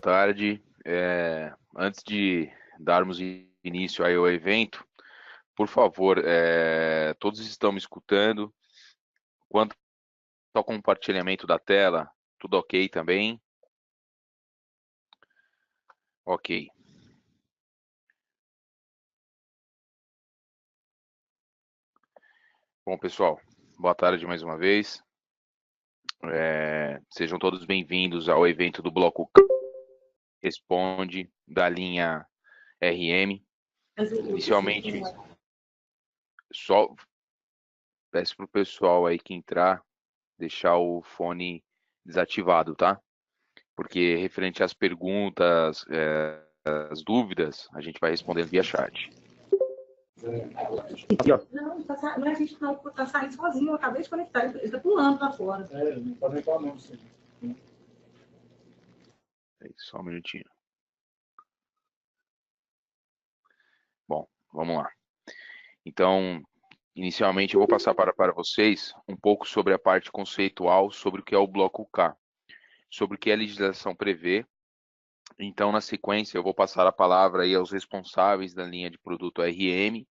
tarde. Antes de darmos início aí ao evento, por favor, todos estão me escutando? Quanto ao compartilhamento da tela, tudo ok também? Ok. Bom, pessoal, boa tarde mais uma vez. Sejam todos bem-vindos ao evento do Bloco Responde, da linha RM. Inicialmente, só peço para o pessoal aí que entrar, deixar o fone desativado, tá? Porque referente às perguntas, as dúvidas, a gente vai respondendo via chat. Aqui, ó. Não, a gente tá saindo sozinho, eu acabei de conectar, ele tá pulando lá fora. Não tá reclamando, sim. Só um minutinho. Bom, vamos lá. Então, inicialmente eu vou passar para vocês um pouco sobre a parte conceitual, sobre o que é o bloco K, sobre o que a legislação prevê. Então, na sequência, eu vou passar a palavra aí aos responsáveis da linha de produto RM,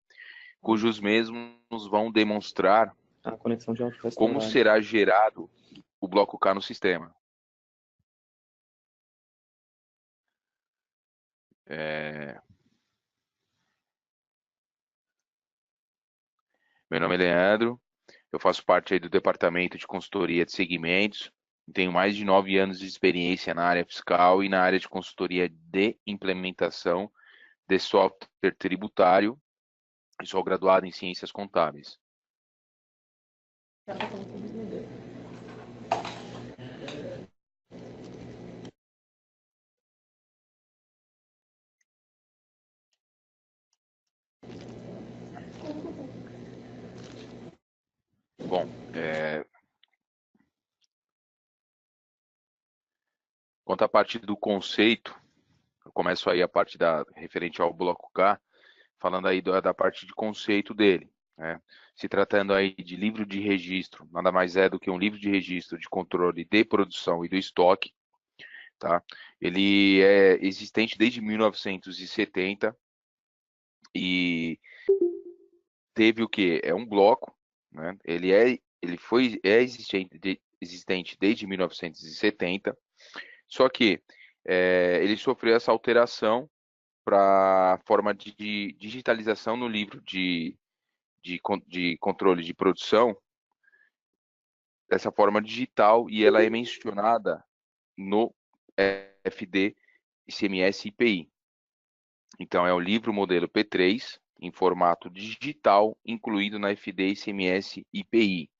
cujos mesmos vão demonstrar A conexão de áudio está como estourada. será gerado o bloco K no sistema. Meu nome é Leandro, eu faço parte aí do departamento de consultoria de segmentos, tenho mais de 9 anos de experiência na área fiscal e na área de consultoria de implementação de software tributário e sou graduado em ciências contábeis. Bom, quanto à parte do conceito, eu começo aí a parte referente ao bloco K, falando aí da parte de conceito dele, né? Se tratando aí de livro de registro, nada mais é do que um livro de registro de controle de produção e do estoque, tá? Ele é existente desde 1970 e teve o que? É um bloco, né? É existente desde 1970, só que ele sofreu essa alteração para a forma de digitalização no livro de controle de produção, dessa forma digital, e ela é mencionada no FD ICMS IPI. Então, é o livro modelo P3, em formato digital, incluído na FD ICMS IPI,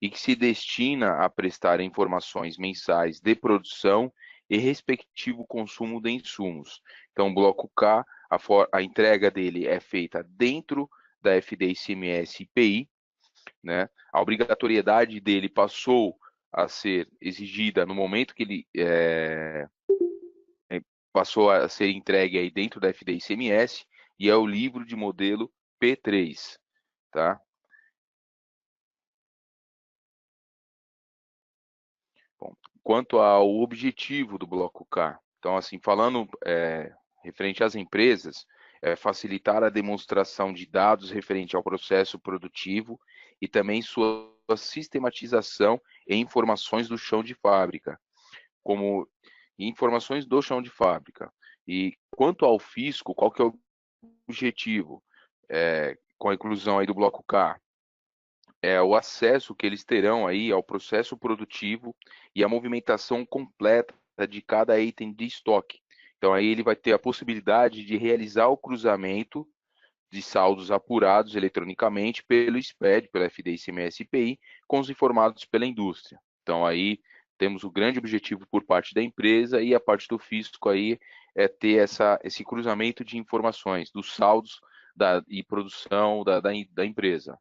e que se destina a prestar informações mensais de produção e respectivo consumo de insumos. Então, o bloco K, a entrega dele é feita dentro da FD ICMS IPI, né? A obrigatoriedade dele passou a ser exigida no momento que ele passou a ser entregue aí dentro da FD ICMS, e é o livro de modelo P3, tá? Bom, quanto ao objetivo do bloco K, então, assim, falando referente às empresas, facilitar a demonstração de dados referente ao processo produtivo e também sua sistematização e informações do chão de fábrica, como informações do chão de fábrica. E quanto ao fisco, qual que é o objetivo com a inclusão aí do bloco K? É o acesso que eles terão aí ao processo produtivo e a movimentação completa de cada item de estoque. Então aí ele vai ter a possibilidade de realizar o cruzamento de saldos apurados eletronicamente pelo SPED, pelo FD ICMS IPI, com os informados pela indústria. Então aí temos o grande objetivo por parte da empresa, e a parte do fisco aí é ter esse cruzamento de informações dos saldos e produção da empresa,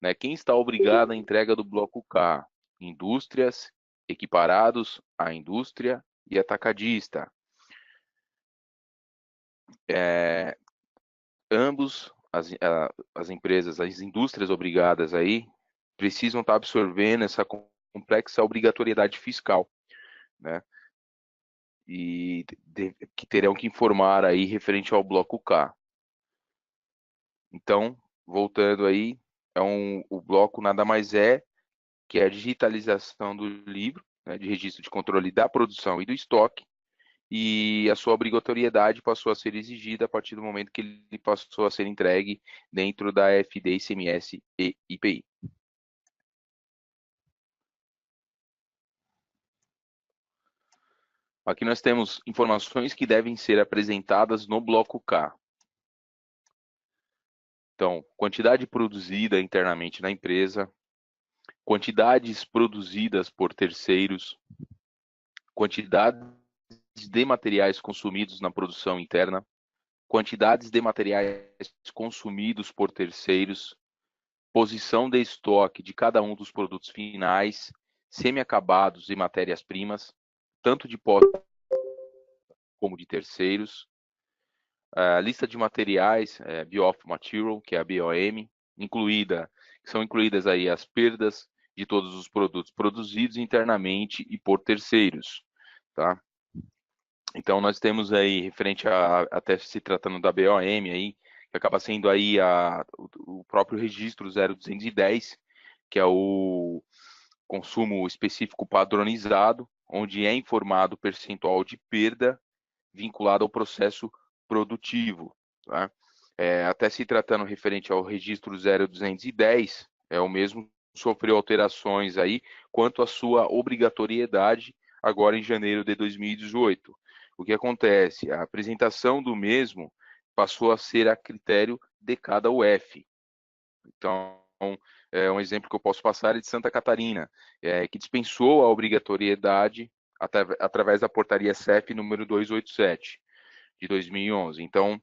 né? Quem está obrigado à entrega do bloco K? Indústrias, equiparados à indústria e atacadista. Ambos, as empresas, as indústrias obrigadas aí, precisam estar absorvendo essa complexa obrigatoriedade fiscal, né? que terão que informar aí referente ao bloco K. Então, voltando aí, o bloco nada mais é que é a digitalização do livro, né, de registro de controle da produção e do estoque, e a sua obrigatoriedade passou a ser exigida a partir do momento que ele passou a ser entregue dentro da FD, ICMS e IPI. Aqui nós temos informações que devem ser apresentadas no bloco K. Então, quantidade produzida internamente na empresa, quantidades produzidas por terceiros, quantidades de materiais consumidos na produção interna, quantidades de materiais consumidos por terceiros, posição de estoque de cada um dos produtos finais, semi-acabados e matérias-primas, tanto de pós como de terceiros, a lista de materiais, Bill of Material, que é a BOM, são incluídas aí as perdas de todos os produtos produzidos internamente e por terceiros, tá? Então nós temos aí, referente até se tratando da BOM aí, que acaba sendo aí o próprio registro 0210, que é o consumo específico padronizado, onde é informado o percentual de perda vinculado ao processo produtivo. Tá? Até se tratando referente ao registro 0210, o mesmo sofreu alterações aí quanto à sua obrigatoriedade agora em janeiro de 2018. O que acontece? A apresentação do mesmo passou a ser a critério de cada UF. Então, um exemplo que eu posso passar é de Santa Catarina, que dispensou a obrigatoriedade através da portaria CEF número 287 de 2011. Então,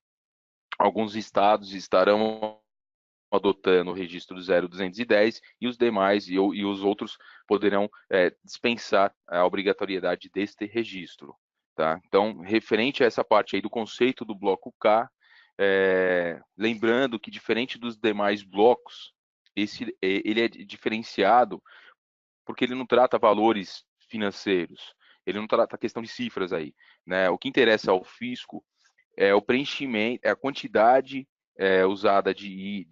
alguns estados estarão adotando o registro 0210 e os demais e os outros poderão dispensar a obrigatoriedade deste registro. Tá? Então, referente a essa parte aí do conceito do bloco K, lembrando que diferente dos demais blocos, ele é diferenciado porque ele não trata valores financeiros, ele não trata a questão de cifras aí. Né? O que interessa ao fisco é o preenchimento, é a quantidade usada de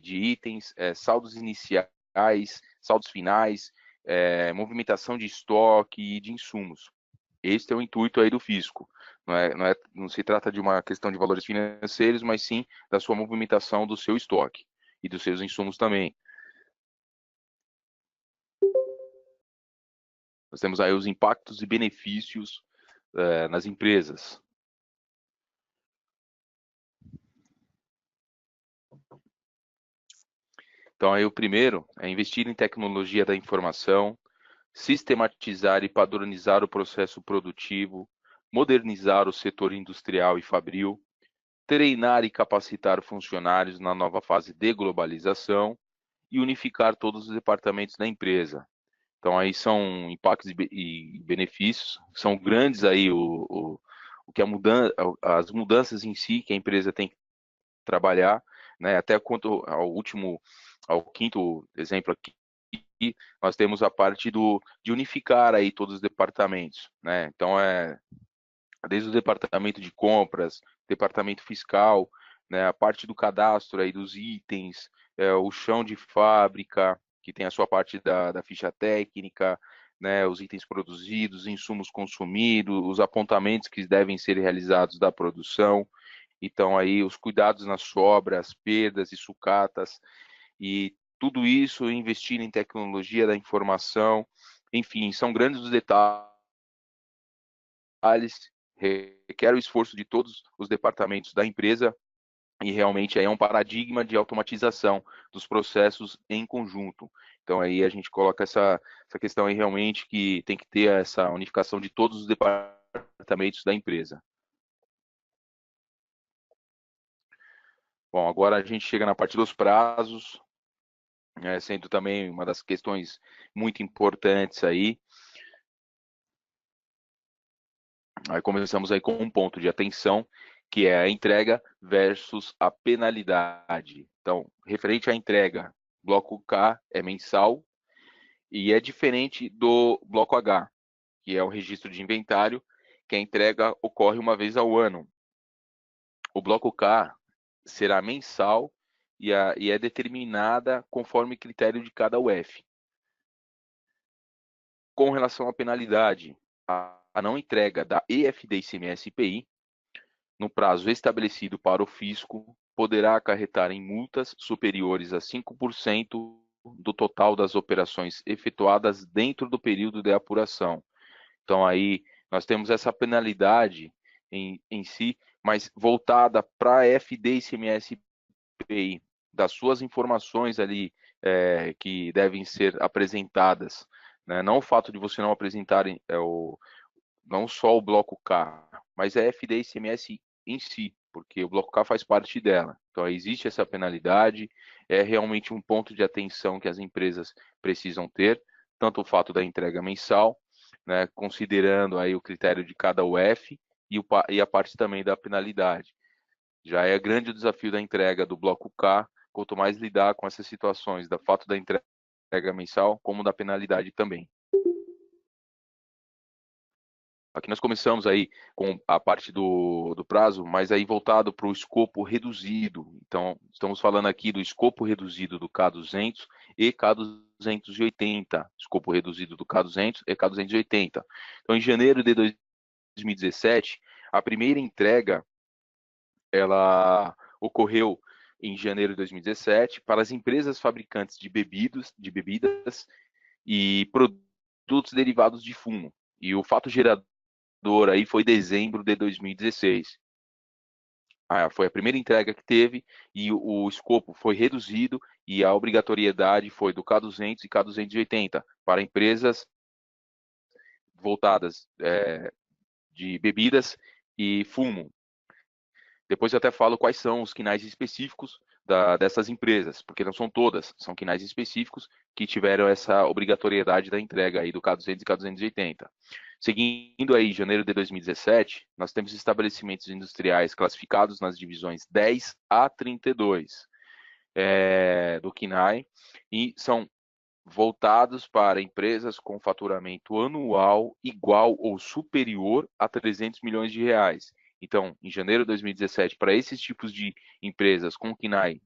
itens, saldos iniciais, saldos finais, movimentação de estoque e de insumos. Este é o intuito aí do fisco. Não se trata de uma questão de valores financeiros, mas sim da sua movimentação do seu estoque e dos seus insumos também. Nós temos aí os impactos e benefícios nas empresas. Então, aí o primeiro é investir em tecnologia da informação, sistematizar e padronizar o processo produtivo, modernizar o setor industrial e fabril, treinar e capacitar funcionários na nova fase de globalização e unificar todos os departamentos da empresa. Então, aí são impactos e benefícios, são grandes aí o que as mudanças em si que a empresa tem que trabalhar, né? Até quanto ao quinto exemplo aqui, nós temos a parte de unificar aí todos os departamentos, né? Então, desde o departamento de compras, departamento fiscal, né, a parte do cadastro aí dos itens, o chão de fábrica, que tem a sua parte da ficha técnica, né, os itens produzidos, insumos consumidos, os apontamentos que devem ser realizados da produção. Então, aí, os cuidados nas sobras, perdas e sucatas, e tudo isso investir em tecnologia da informação, enfim, são grandes os detalhes, requer o esforço de todos os departamentos da empresa e realmente é um paradigma de automatização dos processos em conjunto. Então aí a gente coloca essa questão aí realmente que tem que ter essa unificação de todos os departamentos da empresa. Bom, agora a gente chega na parte dos prazos, sendo também uma das questões muito importantes aí. Aí começamos aí com um ponto de atenção, que é a entrega versus a penalidade. Então, referente à entrega, bloco K é mensal e é diferente do bloco H. que é o registro de inventário, que a entrega ocorre uma vez ao ano. O bloco K será mensal e é determinada conforme critério de cada UF. Com relação à penalidade, a não entrega da EFD ICMS-IPI no prazo estabelecido para o fisco poderá acarretar em multas superiores a 5% do total das operações efetuadas dentro do período de apuração. Então, aí, nós temos essa penalidade em si, mas voltada para a FD ICMS IPI, das suas informações ali que devem ser apresentadas, né? Não o fato de você não apresentar não só o bloco K, mas a FD ICMS em si, porque o bloco K faz parte dela. Então, existe essa penalidade, é realmente um ponto de atenção que as empresas precisam ter, tanto o fato da entrega mensal, né, considerando aí o critério de cada UF e a parte também da penalidade. Já é grande o desafio da entrega do bloco K, quanto mais lidar com essas situações, da fato da entrega mensal, como da penalidade também. Aqui nós começamos aí com a parte do prazo, mas aí voltado para o escopo reduzido. Então, estamos falando aqui do escopo reduzido do K200 e K280. Escopo reduzido do K200 e K280. Então, em janeiro de 2017, a primeira entrega, ela ocorreu em janeiro de 2017 para as empresas fabricantes de bebidas e produtos derivados de fumo. E o fato gerador aí foi dezembro de 2016. Foi a primeira entrega que teve e o escopo foi reduzido e a obrigatoriedade foi do K200 e K280 para empresas voltadas de bebidas e fumo. Depois eu até falo quais são os quinais específicos dessas empresas, porque não são todas, são quinais específicos que tiveram essa obrigatoriedade da entrega aí do K200 e K280. Seguindo aí, janeiro de 2017, nós temos estabelecimentos industriais classificados nas divisões 10 a 32 do KINAI e são voltados para empresas com faturamento anual igual ou superior a 300 milhões de reais. Então, em janeiro de 2017, para esses tipos de empresas com KINAI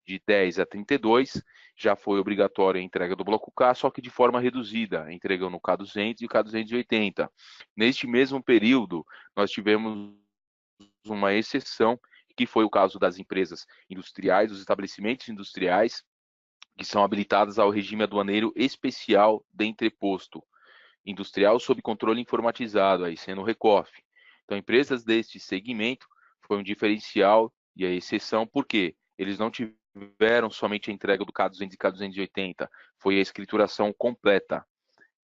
de 10 a 32, já foi obrigatória a entrega do bloco K, só que de forma reduzida, entregando o K200 e o K280. Neste mesmo período, nós tivemos uma exceção, que foi o caso das empresas industriais, dos estabelecimentos industriais, que são habilitadas ao regime aduaneiro especial de entreposto industrial sob controle informatizado, aí sendo o RECOF. Então, empresas deste segmento foi um diferencial e a exceção, porque eles não tiveram somente a entrega do K200 e K280, foi a escrituração completa.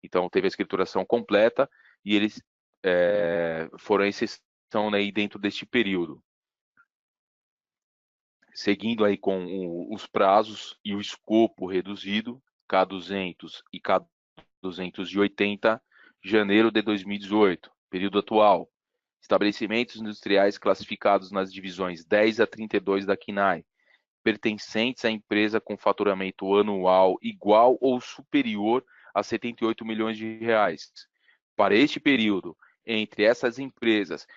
Então, teve a escrituração completa e eles foram a exceção aí dentro deste período. Seguindo aí com os prazos e o escopo reduzido, K200 e K280, janeiro de 2018, período atual. Estabelecimentos industriais classificados nas divisões 10 a 32 da KINAI, pertencentes à empresa com faturamento anual igual ou superior a 78 milhões de reais. Para este período, entre essas empresas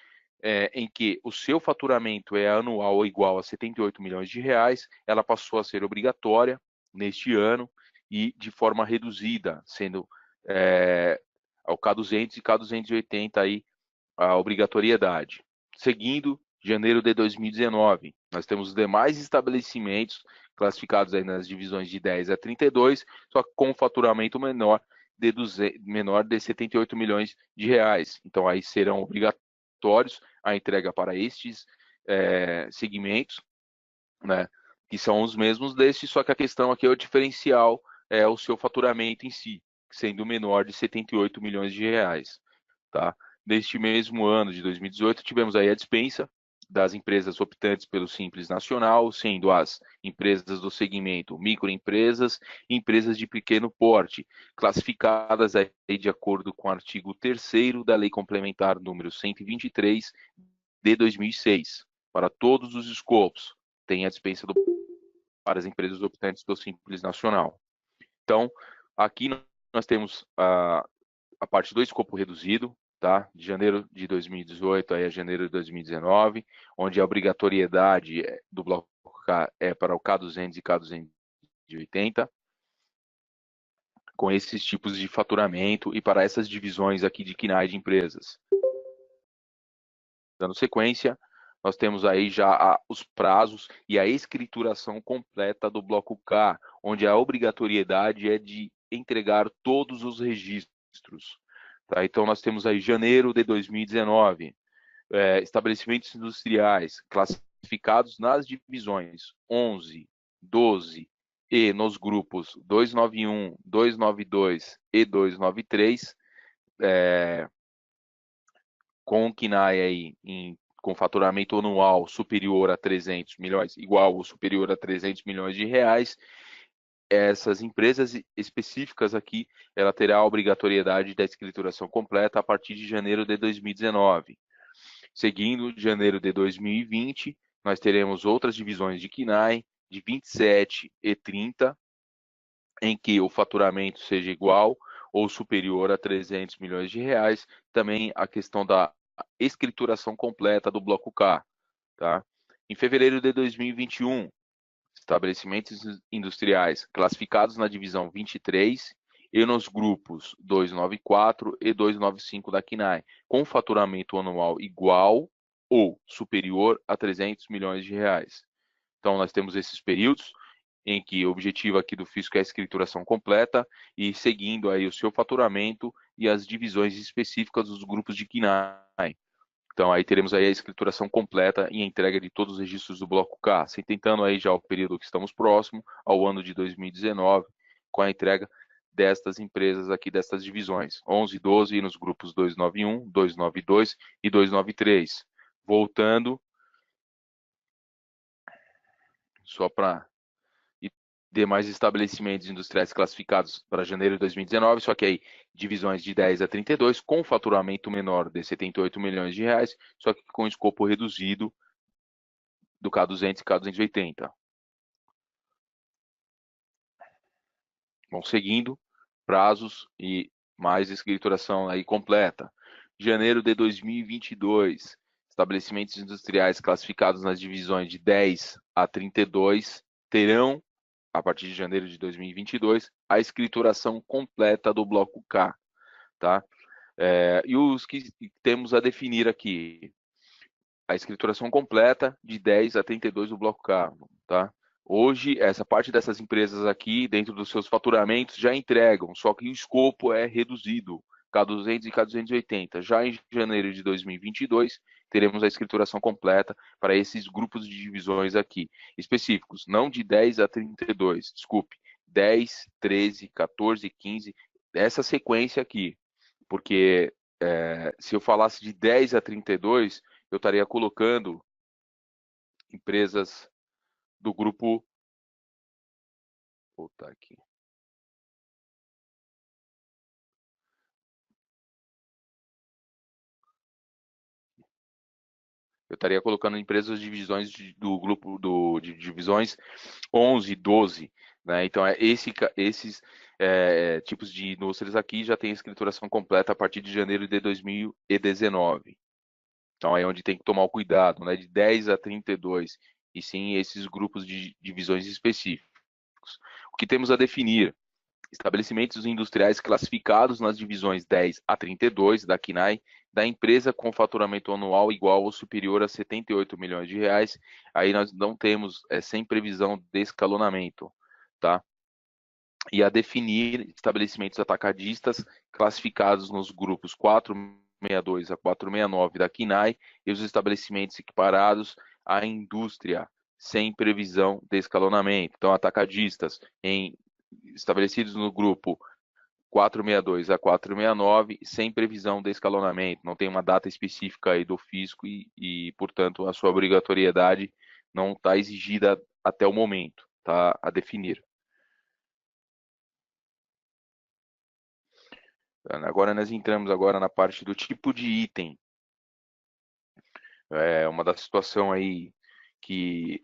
em que o seu faturamento é anual ou igual a 78 milhões de reais, ela passou a ser obrigatória neste ano e de forma reduzida, sendo ao K200 e K280 aí a obrigatoriedade. Seguindo, janeiro de 2019, nós temos os demais estabelecimentos classificados aí nas divisões de 10 a 32, só com faturamento menor de 78 milhões de reais. Então, aí serão obrigatórios a entrega para estes segmentos, né, que são os mesmos destes, só que a questão aqui é o diferencial, é o seu faturamento em si, sendo menor de 78 milhões de reais. Tá? Neste mesmo ano de 2018, tivemos aí a dispensa das empresas optantes pelo Simples Nacional, sendo as empresas do segmento microempresas e empresas de pequeno porte, classificadas aí de acordo com o artigo 3º da Lei Complementar número 123 de 2006, para todos os escopos, tem a dispensa para as empresas optantes do Simples Nacional. Então, aqui nós temos a parte do escopo reduzido, tá? De janeiro de 2018 aí a janeiro de 2019, onde a obrigatoriedade do bloco K é para o K200 e K280, com esses tipos de faturamento e para essas divisões aqui de KNAI de empresas. Dando sequência, nós temos aí já os prazos e a escrituração completa do bloco K, onde a obrigatoriedade é de entregar todos os registros. Tá? Então, nós temos aí janeiro de 2019, estabelecimentos industriais classificados nas divisões 11, 12 e nos grupos 291, 292 e 293, com o KNAI aí com faturamento anual superior a 300 milhões, igual ou superior a 300 milhões de reais, essas empresas específicas aqui, ela terá a obrigatoriedade da escrituração completa a partir de janeiro de 2019. Seguindo, janeiro de 2020, nós teremos outras divisões de KNAI, de 27 e 30, em que o faturamento seja igual ou superior a 300 milhões de reais. Também a questão da escrituração completa do bloco K. Tá? Em fevereiro de 2021, estabelecimentos industriais classificados na divisão 23 e nos grupos 294 e 295 da KNAI, com faturamento anual igual ou superior a 300 milhões de reais. Então, nós temos esses períodos em que o objetivo aqui do fisco é a escrituração completa e seguindo aí o seu faturamento e as divisões específicas dos grupos de KNAI. Então, aí teremos aí a escrituração completa e a entrega de todos os registros do bloco K, se tentando aí já o período que estamos próximo, ao ano de 2019, com a entrega destas empresas aqui, destas divisões, 11, 12 e nos grupos 291, 292 e 293. Voltando, só para demais estabelecimentos industriais classificados para janeiro de 2019, só que aí divisões de 10 a 32, com faturamento menor de 78 milhões de reais, só que com escopo reduzido do K200 e K280. Vão seguindo prazos e mais escrituração aí completa. Janeiro de 2022, estabelecimentos industriais classificados nas divisões de 10 a 32 terão, a partir de janeiro de 2022, a escrituração completa do bloco K, tá? E os que temos a definir aqui, a escrituração completa de 10 a 32 do bloco K, tá? Hoje, essa parte dessas empresas aqui, dentro dos seus faturamentos, já entregam, só que o escopo é reduzido, K200 e K280. Já em janeiro de 2022, teremos a escrituração completa para esses grupos de divisões aqui, específicos, não de 10 a 32, desculpe, 10, 13, 14, 15, essa sequência aqui, porque se eu falasse de 10 a 32, eu estaria colocando empresas do grupo. Vou voltar aqui. Eu estaria colocando empresas de divisões do grupo de divisões 11, 12, né? Então, esses tipos de indústrias aqui já tem escrituração completa a partir de janeiro de 2019. Então, é onde tem que tomar o cuidado, né? De 10 a 32, e sim esses grupos de divisões específicos. O que temos a definir? Estabelecimentos industriais classificados nas divisões 10 a 32 da KNAI, da empresa com faturamento anual igual ou superior a 78 milhões de reais, aí nós não temos, sem previsão de escalonamento, tá? E a definir estabelecimentos atacadistas classificados nos grupos 462 a 469 da KNAI e os estabelecimentos equiparados à indústria, sem previsão de escalonamento. Então, atacadistas estabelecidos no grupo 462 a 469, sem previsão de escalonamento, não tem uma data específica aí do fisco portanto, a sua obrigatoriedade não está exigida até o momento, tá a definir. Agora nós entramos agora na parte do tipo de item. Uma da situação aí que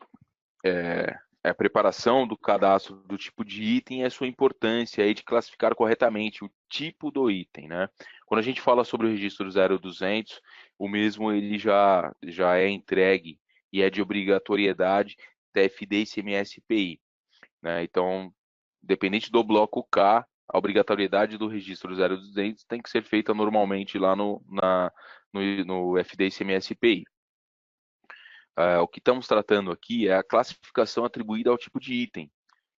a preparação do cadastro do tipo de item e a sua importância aí de classificar corretamente o tipo do item, né? Quando a gente fala sobre o registro 0200, o mesmo ele já é entregue e é de obrigatoriedade TFD e CMS-PI, né? Então, dependente do bloco K, a obrigatoriedade do registro 0200 tem que ser feita normalmente lá no FD e CMS-PI. O que estamos tratando aqui é a classificação atribuída ao tipo de item,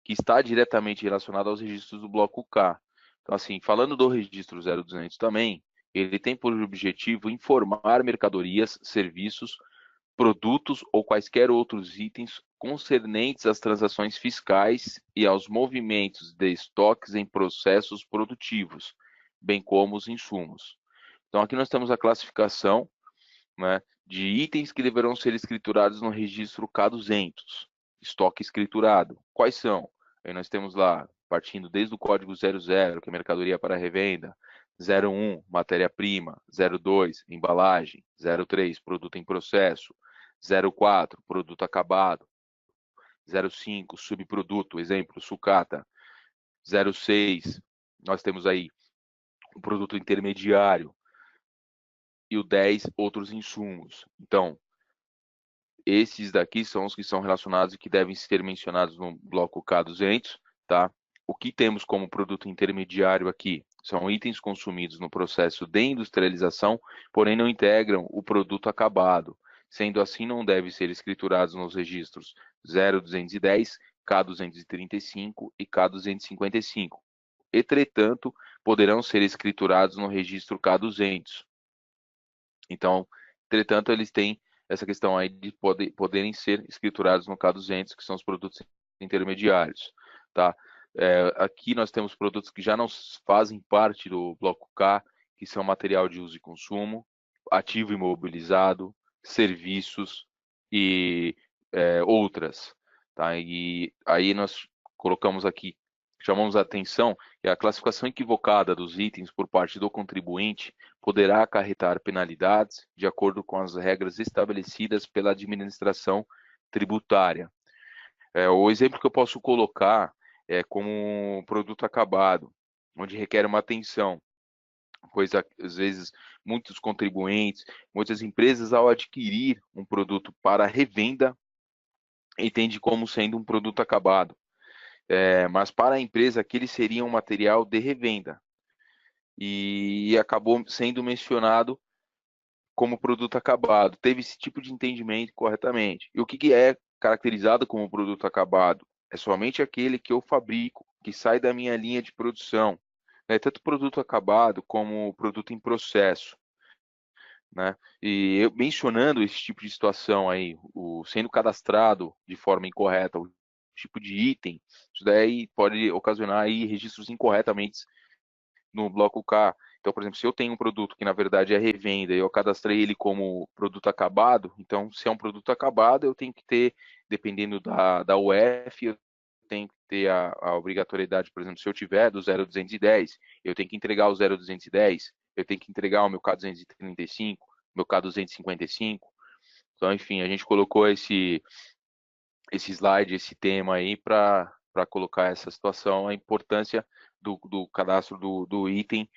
que está diretamente relacionado aos registros do bloco K. Então, assim, falando do registro 0200 também, ele tem por objetivo informar mercadorias, serviços, produtos ou quaisquer outros itens concernentes às transações fiscais e aos movimentos de estoques em processos produtivos, bem como os insumos. Então, aqui nós temos a classificação, né, de itens que deverão ser escriturados no registro K200, estoque escriturado. Quais são? Aí nós temos lá, partindo desde o código 00, que é mercadoria para revenda, 01, matéria-prima, 02, embalagem, 03, produto em processo, 04, produto acabado, 05, subproduto, exemplo, sucata, 06, nós temos aí o produto intermediário e o 10, outros insumos. Então, esses daqui são os que são relacionados e que devem ser mencionados no bloco K200, tá? O que temos como produto intermediário aqui são itens consumidos no processo de industrialização, porém não integram o produto acabado. Sendo assim, não devem ser escriturados nos registros 0210, K235 e K255. Entretanto, poderão ser escriturados no registro K200. Então, entretanto, eles têm essa questão aí de poderem ser escriturados no K200, que são os produtos intermediários, tá? Aqui nós temos produtos que já não fazem parte do bloco K, que são material de uso e consumo, ativo imobilizado, serviços e outras, tá? E aí nós colocamos aqui, chamamos a atenção que a classificação equivocada dos itens por parte do contribuinte poderá acarretar penalidades de acordo com as regras estabelecidas pela administração tributária. O exemplo que eu posso colocar é como um produto acabado, onde requer uma atenção, pois às vezes muitos contribuintes, muitas empresas, ao adquirir um produto para revenda, entende como sendo um produto acabado. Mas para a empresa aquele seria um material de revenda e acabou sendo mencionado como produto acabado. Teve esse tipo de entendimento corretamente. E o que é caracterizado como produto acabado? É somente aquele que eu fabrico, que sai da minha linha de produção. Tanto produto acabado como produto em processo, né? E eu mencionando esse tipo de situação aí, sendo cadastrado de forma incorreta o tipo de item, isso daí pode ocasionar aí registros incorretamente no bloco K. Então, por exemplo, se eu tenho um produto que na verdade é revenda e eu cadastrei ele como produto acabado, então se é um produto acabado, eu tenho que ter, dependendo da UF, eu tenho que ter a obrigatoriedade, por exemplo, se eu tiver do 0210, eu tenho que entregar o 0210, eu tenho que entregar o meu K235, meu K255. Então, enfim, a gente colocou esse slide, esse tema aí para colocar essa situação, a importância do cadastro do item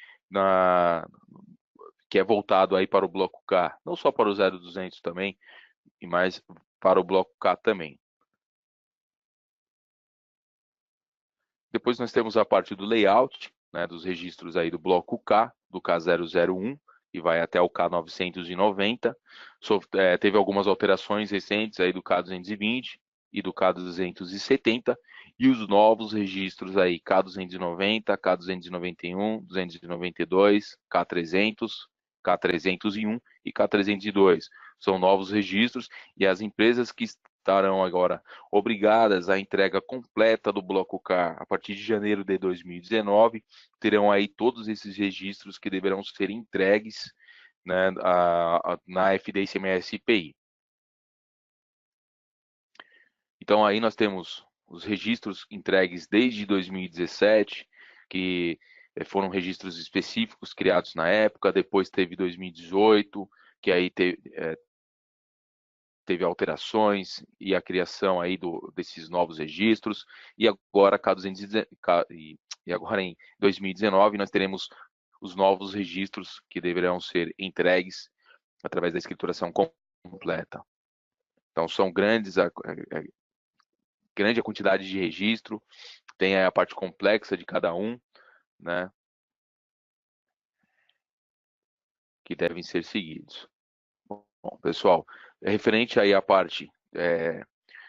que é voltado aí para o bloco K, não só para o 0200 também, mas para o bloco K também. Depois nós temos a parte do layout, né, dos registros aí do bloco K, do K001, e vai até o K990. Teve algumas alterações recentes aí do K220 e do K270, e os novos registros aí, K290, K291, 292, K300, K301 e K302. São novos registros e as empresas que estarão agora obrigadas à entrega completa do bloco K a partir de janeiro de 2019, terão aí todos esses registros que deverão ser entregues, né, na FD ICMS IPI. Então aí nós temos os registros entregues desde 2017, que foram registros específicos criados na época, depois teve 2018, que aí teve alterações e a criação aí desses novos registros, e agora, e agora em 2019 nós teremos os novos registros que deverão ser entregues através da escrituração completa. Então são grande a quantidade de registro, tem a parte complexa de cada um, né, que devem ser seguidos. Bom, pessoal, referente aí à parte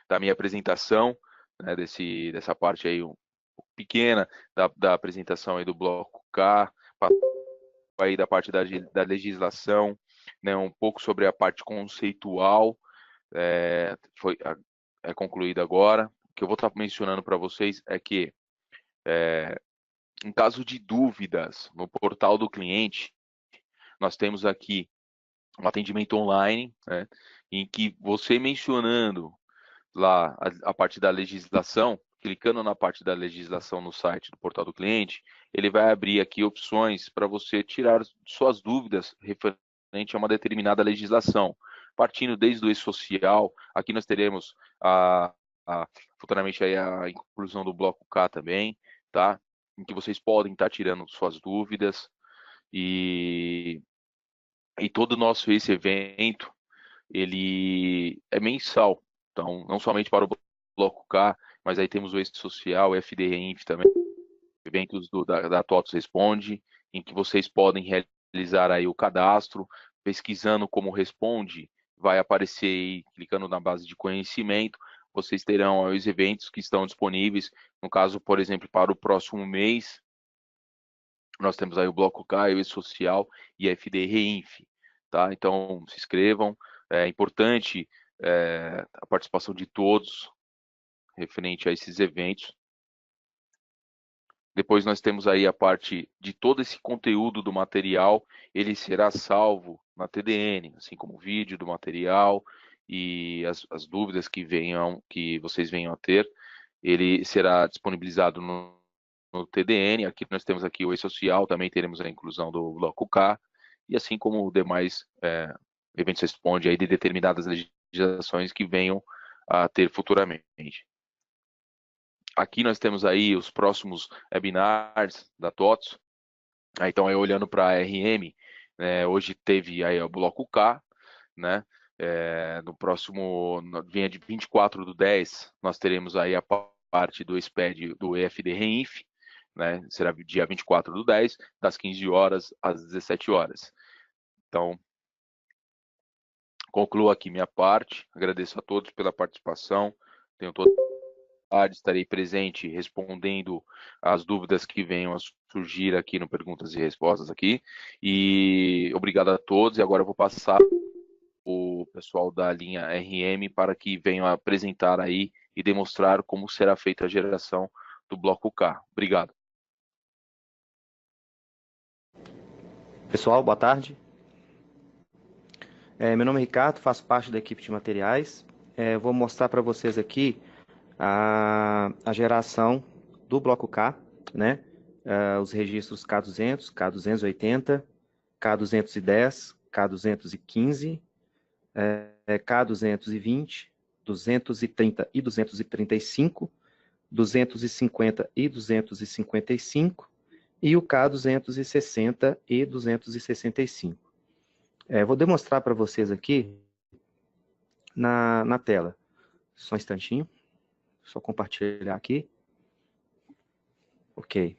da minha apresentação, né, dessa parte aí pequena da apresentação aí do bloco K, aí da parte da legislação, né, um pouco sobre a parte conceitual, é concluída agora. O que eu vou estar mencionando para vocês é que, em caso de dúvidas no portal do cliente, nós temos aqui um atendimento online, né, em que você mencionando lá a parte da legislação, clicando na parte da legislação no site do portal do cliente, ele vai abrir aqui opções para você tirar suas dúvidas referente a uma determinada legislação. Partindo desde o e-social, aqui nós teremos futuramente aí a inclusão do bloco K também, tá? Em que vocês podem estar tirando suas dúvidas, e todo o nosso esse evento, ele é mensal, então não somente para o bloco K, mas aí temos o e-social, o FDRinf também, eventos da TOTOS Responde, em que vocês podem realizar aí o cadastro, pesquisando como responde, vai aparecer aí, clicando na base de conhecimento, vocês terão os eventos que estão disponíveis, no caso, por exemplo, para o próximo mês, nós temos aí o bloco K, o e-social e a FDRinf, tá? Então, se inscrevam, é importante a participação de todos referente a esses eventos. Depois nós temos aí a parte de todo esse conteúdo do material, ele será salvo na TDN, assim como o vídeo do material e as dúvidas que vocês venham a ter, ele será disponibilizado no TDN. Aqui nós temos aqui o e-social, também teremos a inclusão do bloco K, e assim como demais eventos responde aí de determinadas legislações que venham a ter futuramente. Aqui nós temos aí os próximos webinars da TOTOS. Então, olhando para a RM, né, hoje teve aí o bloco K, né? No próximo, vinha de 24/10, nós teremos aí a parte do SPED do FDRinf, né? Será dia 24/10, das 15 horas às 17 horas. Então, concluo aqui minha parte, agradeço a todos pela participação, tenho todo estarei presente respondendo as dúvidas que venham a surgir aqui no Perguntas e Respostas aqui, e obrigado a todos, e agora eu vou passar o pessoal da linha RM para que venham a apresentar aí e demonstrar como será feita a geração do bloco K. Obrigado. Pessoal, boa tarde. Meu nome é Ricardo, faço parte da equipe de materiais. Vou mostrar para vocês aqui a geração do bloco K, né? Os registros K200, K280, K210, K215, K220, 230 e 235, 250 e 255 e o K260 e 265. Vou demonstrar para vocês aqui na tela. Só um instantinho. Só compartilhar aqui. Ok.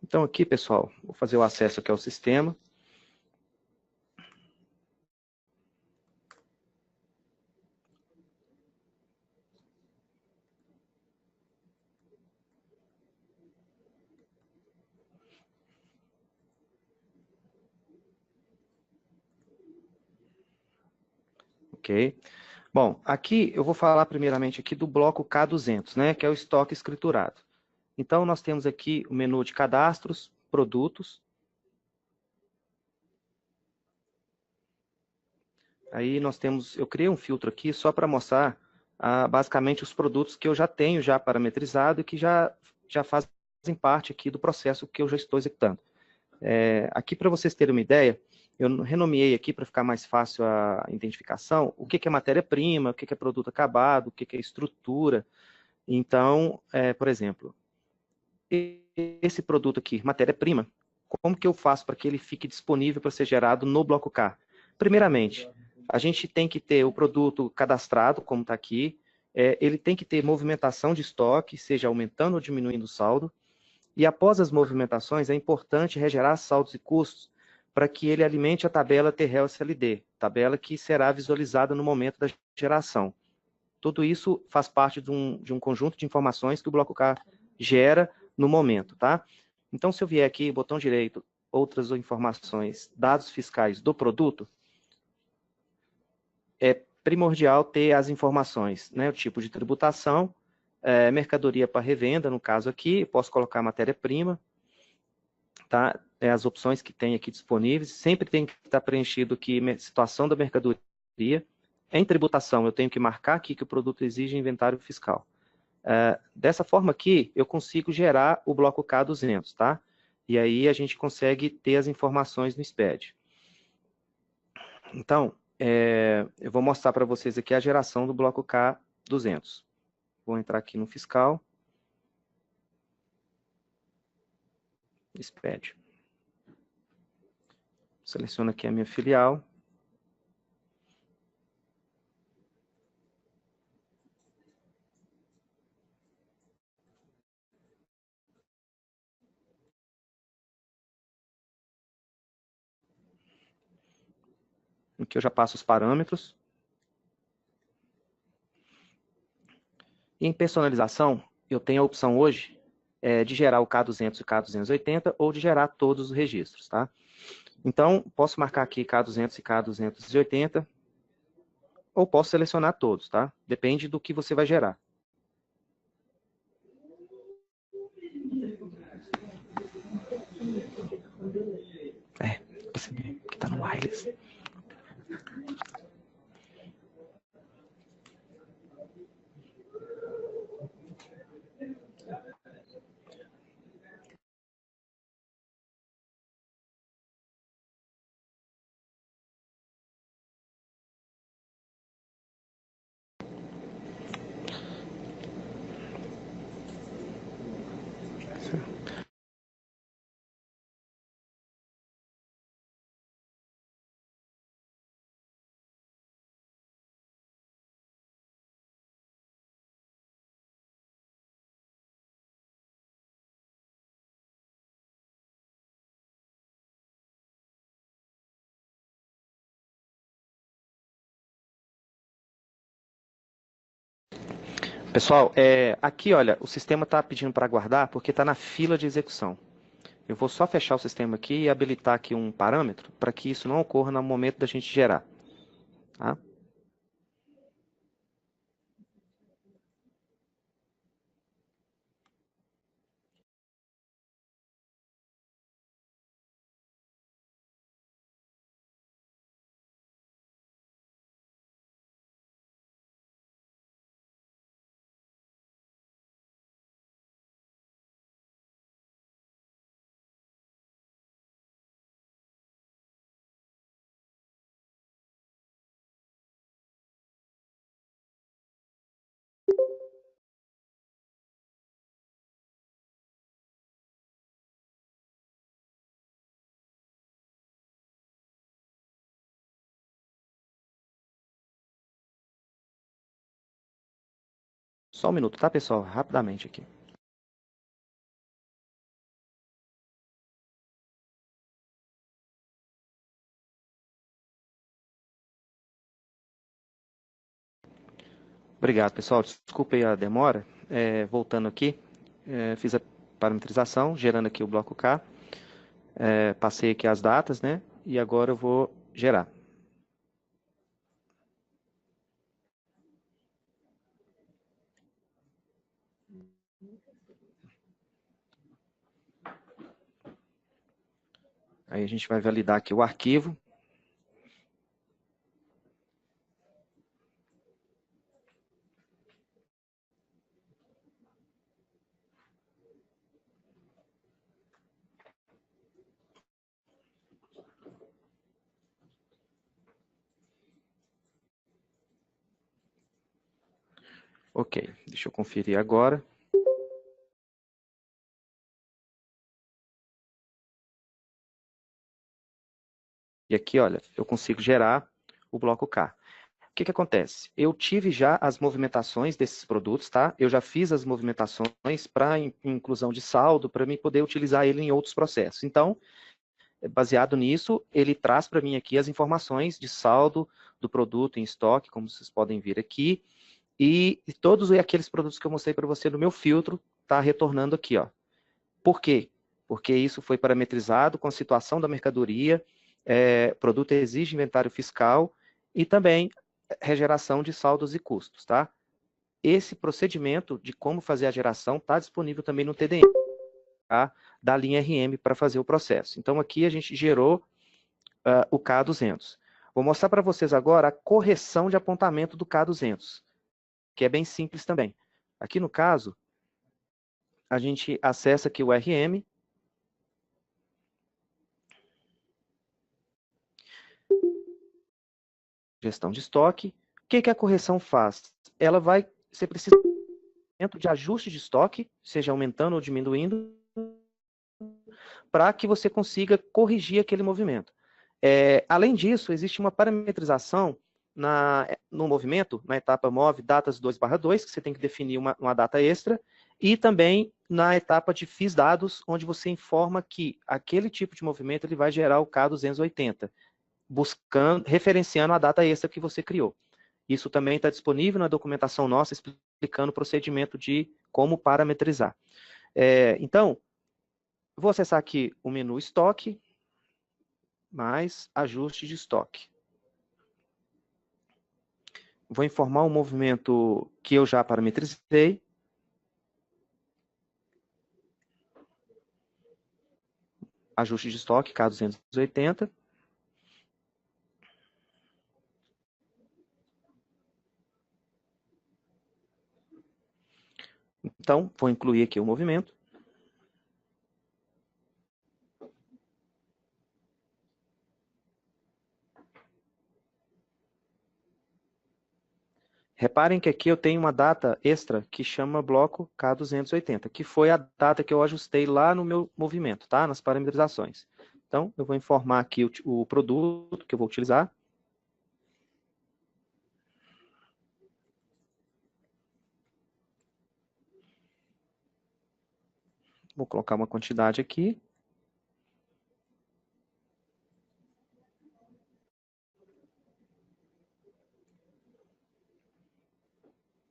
Então aqui, pessoal, vou fazer o acesso aqui ao sistema. Ok. Bom, aqui eu vou falar primeiramente aqui do bloco K200, né, que é o estoque escriturado. Então, nós temos aqui o menu de cadastros, produtos. Aí nós temos, eu criei um filtro aqui só para mostrar basicamente os produtos que eu já tenho já parametrizado e que já fazem parte aqui do processo que eu já estou executando. Aqui, para vocês terem uma ideia, Eu renomeei aqui para ficar mais fácil a identificação, o que é matéria-prima, o que é produto acabado, o que é estrutura. Então, por exemplo, esse produto aqui, matéria-prima, como que eu faço para que ele fique disponível para ser gerado no bloco K? Primeiramente, a gente tem que ter o produto cadastrado, como está aqui, ele tem que ter movimentação de estoque, seja aumentando ou diminuindo o saldo, e após as movimentações, é importante regerar saldos e custos para que ele alimente a tabela TREL-SLD, tabela que será visualizada no momento da geração. Tudo isso faz parte de um conjunto de informações que o bloco K gera no momento, tá? Então, se eu vier aqui, botão direito, outras informações, dados fiscais do produto, é primordial ter as informações, né? O tipo de tributação, mercadoria para revenda, no caso aqui, posso colocar matéria-prima, tá? As opções que tem aqui disponíveis, sempre tem que estar preenchido aqui situação da mercadoria. Em tributação, eu tenho que marcar aqui que o produto exige inventário fiscal. Dessa forma aqui, eu consigo gerar o bloco K200, tá? E aí a gente consegue ter as informações no SPED. Então, eu vou mostrar para vocês aqui a geração do bloco K200. Vou entrar aqui no fiscal. SPED. Seleciono aqui a minha filial. Aqui eu já passo os parâmetros. E em personalização, eu tenho a opção hoje de gerar o K200 e o K280 ou de gerar todos os registros, tá? Então, posso marcar aqui K200 e K280 ou posso selecionar todos, tá? Depende do que você vai gerar. Percebi que tá no wireless. Pessoal, aqui, olha, o sistema está pedindo para aguardar porque está na fila de execução. Eu vou só fechar o sistema aqui e habilitar aqui um parâmetro para que isso não ocorra no momento da gente gerar. Tá? Só um minuto, tá, pessoal? Rapidamente aqui. Obrigado, pessoal. Desculpe aí a demora. Voltando aqui, fiz a parametrização, gerando aqui o bloco K. Passei aqui as datas, né? E agora eu vou gerar. Aí a gente vai validar aqui o arquivo. Ok, deixa eu conferir agora. E aqui, olha, eu consigo gerar o bloco K. O que acontece? Eu tive já as movimentações desses produtos, tá? Eu já fiz as movimentações para inclusão de saldo, para mim poder utilizar ele em outros processos. Então, baseado nisso, ele traz para mim aqui as informações de saldo do produto em estoque, como vocês podem ver aqui, e todos aqueles produtos que eu mostrei para você no meu filtro, está retornando aqui, ó. Por quê? Porque isso foi parametrizado com a situação da mercadoria, produto exige inventário fiscal e também regeração de saldos e custos, tá? Esse procedimento de como fazer a geração está disponível também no TDM, tá? Da linha RM para fazer o processo. Então, aqui a gente gerou o K200. Vou mostrar para vocês agora a correção de apontamento do K200, que é bem simples também. Aqui no caso, a gente acessa aqui o RM, gestão de estoque. O que a correção faz? Ela vai, você precisa de ajuste de estoque, seja aumentando ou diminuindo, para que você consiga corrigir aquele movimento. Além disso, existe uma parametrização no movimento, na etapa move datas 2/2, que você tem que definir uma data extra, e também na etapa de FIS dados, onde você informa que aquele tipo de movimento ele vai gerar o K280, referenciando a data extra que você criou. Isso também está disponível na documentação nossa, explicando o procedimento de como parametrizar. Então, vou acessar aqui o menu estoque, mais ajuste de estoque. Vou informar o movimento que eu já parametrizei. Ajuste de estoque, K280. Então, vou incluir aqui o movimento. Reparem que aqui eu tenho uma data extra que chama bloco K280, que foi a data que eu ajustei lá no meu movimento, tá? Nas parametrizações. Então, eu vou informar aqui o produto que eu vou utilizar. Vou colocar uma quantidade aqui.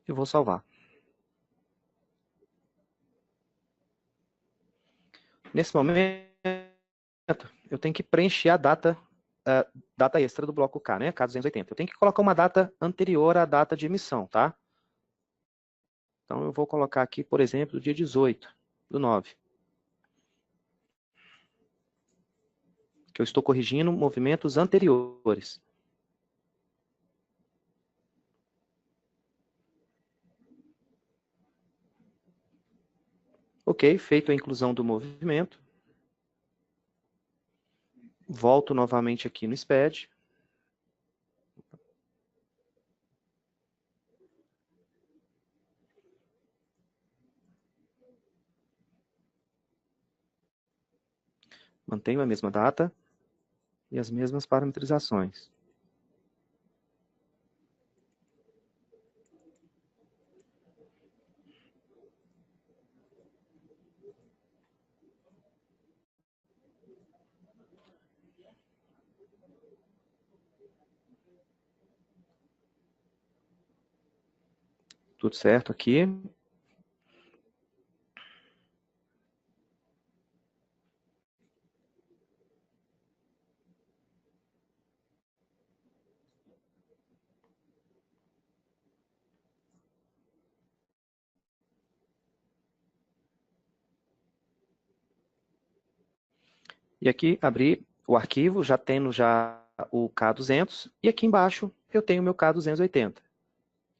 E vou salvar. Nesse momento, eu tenho que preencher a data extra do bloco K, né? K280. Eu tenho que colocar uma data anterior à data de emissão, tá? Então, eu vou colocar aqui, por exemplo, o dia 18/9. Que eu estou corrigindo movimentos anteriores. Ok, feito a inclusão do movimento. Volto novamente aqui no SPED. Mantenho a mesma data e as mesmas parametrizações. Tudo certo aqui. E aqui abri o arquivo, já tendo o K200, e aqui embaixo eu tenho o meu K280.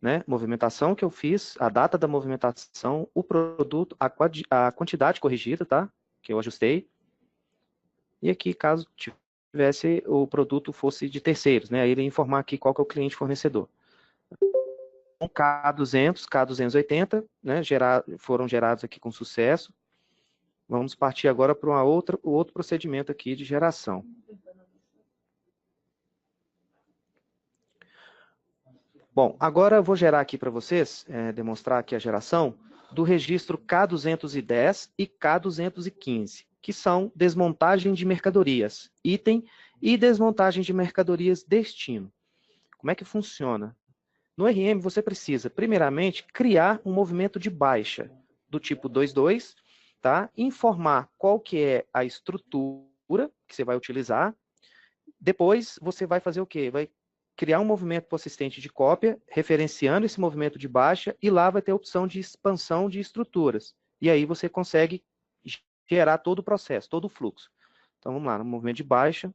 Né? Movimentação que eu fiz, a data da movimentação, o produto, a quantidade corrigida, tá? Que eu ajustei. E aqui, caso tivesse o produto fosse de terceiros, né? Aí ele ia informar aqui qual que é o cliente fornecedor. K200, K280, né, foram gerados aqui com sucesso. Vamos partir agora para o outro procedimento aqui de geração. Bom, agora eu vou gerar aqui para vocês, demonstrar aqui a geração do registro K210 e K215, que são desmontagem de mercadorias, item e desmontagem de mercadorias destino. Como é que funciona? No RM, você precisa, primeiramente, criar um movimento de baixa do tipo 22, tá? Informar qual que é a estrutura que você vai utilizar. Depois, você vai fazer o quê? Vai criar um movimento persistente de cópia, referenciando esse movimento de baixa, e lá vai ter a opção de expansão de estruturas. E aí você consegue gerar todo o processo, todo o fluxo. Então, vamos lá, no movimento de baixa.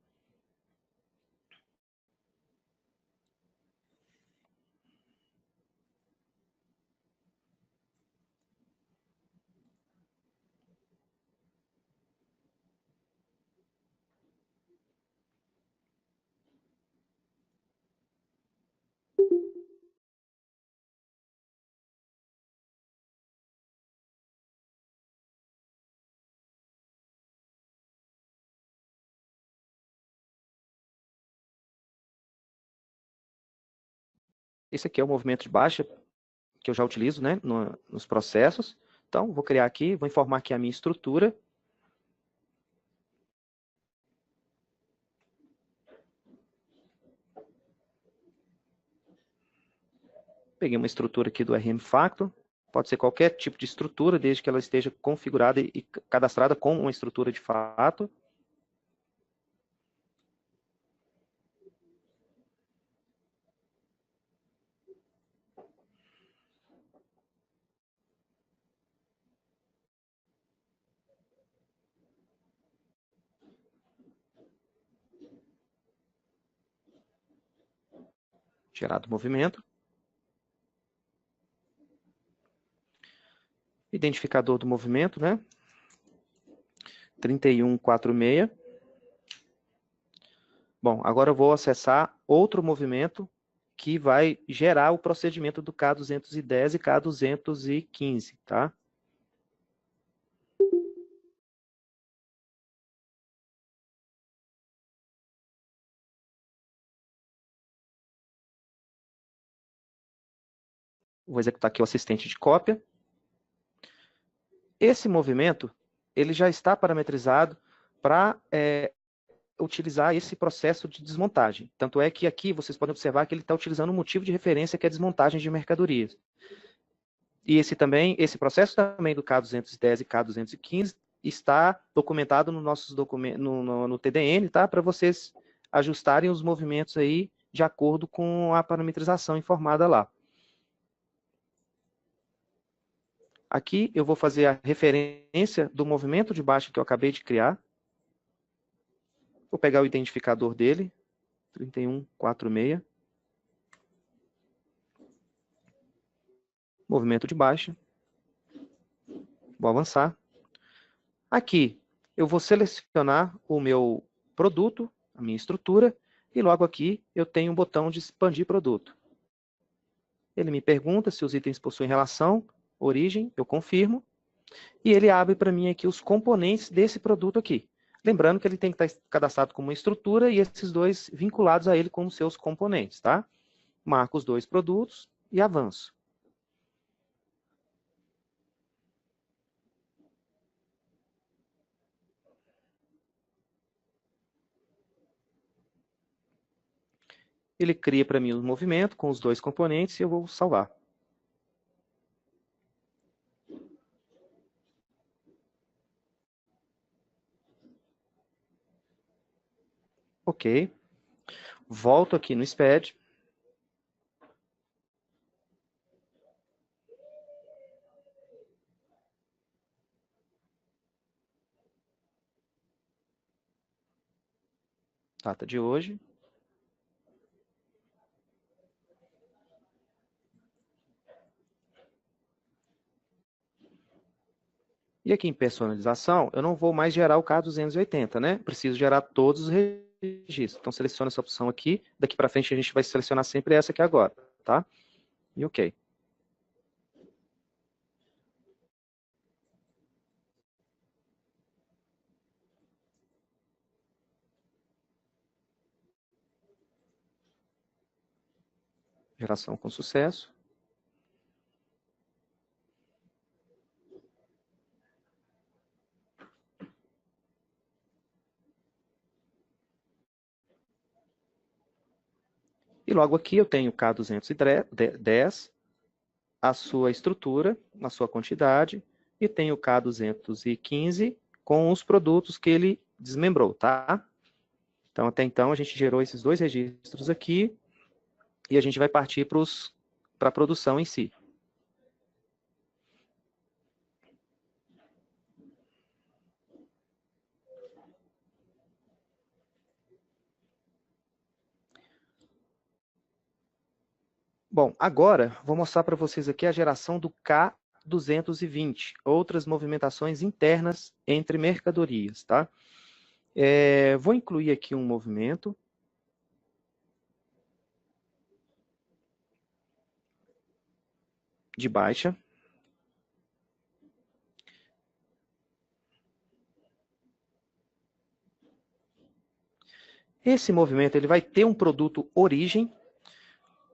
Esse aqui é o movimento de baixa que eu já utilizo, né, nos processos. Então, vou criar aqui, vou informar aqui a minha estrutura. Peguei uma estrutura aqui do RM Factor. Pode ser qualquer tipo de estrutura, desde que ela esteja configurada e cadastrada com uma estrutura de fato. Gerado o movimento. Identificador do movimento, né? 3146. Bom, agora eu vou acessar outro movimento que vai gerar o procedimento do K210 e K215, tá? Vou executar aqui o assistente de cópia. Esse movimento, ele já está parametrizado para utilizar esse processo de desmontagem. Tanto é que aqui vocês podem observar que ele está utilizando um motivo de referência que é desmontagem de mercadorias. E esse processo também do K210 e K215 está documentado no nossos documentos, no TDN, tá? Para vocês ajustarem os movimentos aí de acordo com a parametrização informada lá. Aqui eu vou fazer a referência do movimento de baixa que eu acabei de criar. Vou pegar o identificador dele, 3146. Movimento de baixa. Vou avançar. Aqui eu vou selecionar o meu produto, a minha estrutura, e logo aqui eu tenho um botão de expandir produto. Ele me pergunta se os itens possuem relação, origem, eu confirmo, e ele abre para mim aqui os componentes desse produto aqui. Lembrando que ele tem que estar cadastrado como uma estrutura e esses dois vinculados a ele como seus componentes, tá? Marco os dois produtos e avanço. Ele cria para mim o movimento com os dois componentes e eu vou salvar. Ok. Volto aqui no SPED. Data de hoje. E aqui em personalização, eu não vou mais gerar o K280, né? Preciso gerar todos os registros. Então, seleciona essa opção aqui. Daqui para frente, a gente vai selecionar sempre essa aqui agora, tá? e OK. Geração com sucesso. E logo aqui eu tenho K210, a sua estrutura, a sua quantidade, e tenho o K215 com os produtos que ele desmembrou, tá? Então, até então, a gente gerou esses dois registros aqui, e a gente vai partir para a produção em si. Bom, agora vou mostrar para vocês aqui a geração do K220, outras movimentações internas entre mercadorias, tá? Vou incluir aqui um movimento de baixa. Esse movimento ele vai ter um produto origem,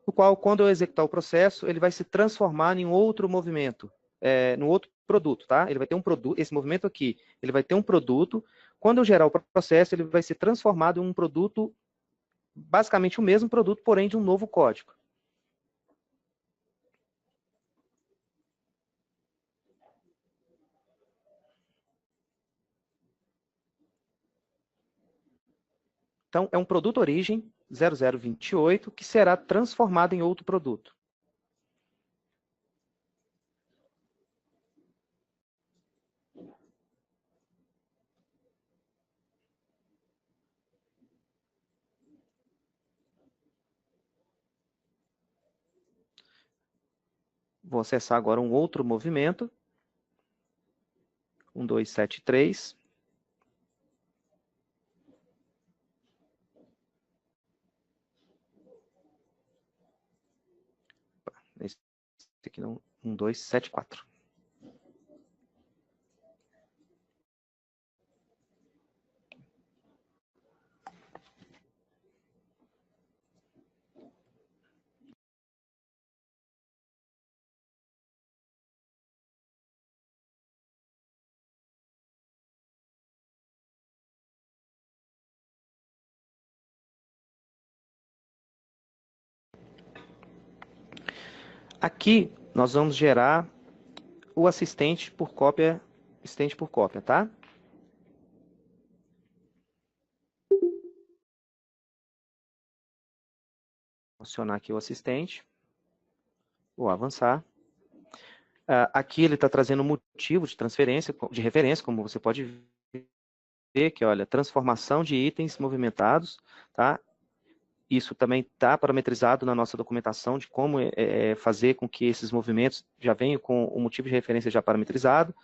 o qual, quando eu executar o processo, ele vai se transformar em um outro movimento, num outro produto, tá? Ele vai ter um produto, esse movimento aqui, ele vai ter um produto. Quando eu gerar o processo, ele vai ser transformado em um produto, basicamente o mesmo produto, porém de um novo código. Então, é um produto origem 0028 que será transformado em outro produto. Vou acessar agora um outro movimento, 1273. Esse aqui não, 1274. Aqui nós vamos gerar o assistente por cópia, tá? Vou acionar aqui o assistente. Vou avançar. Aqui ele está trazendo motivo de transferência, de referência, como você pode ver, que olha, transformação de itens movimentados, tá? Isso também está parametrizado na nossa documentação de como fazer com que esses movimentos já venham com o motivo de referência já parametrizado,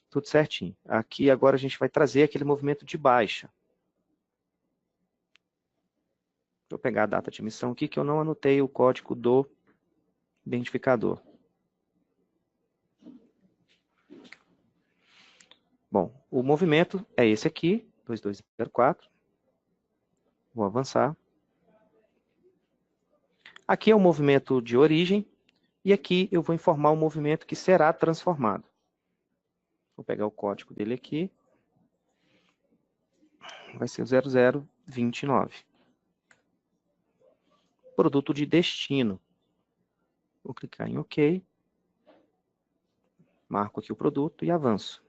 tudo certinho. Aqui agora a gente vai trazer aquele movimento de baixa. Vou pegar a data de emissão aqui, que eu não anotei o código do identificador. Bom, o movimento é esse aqui, 2204. Vou avançar. Aqui é o movimento de origem, e aqui eu vou informar o movimento que será transformado. Vou pegar o código dele aqui. Vai ser o 0029. Produto de destino. Vou clicar em OK. Marco aqui o produto e avanço.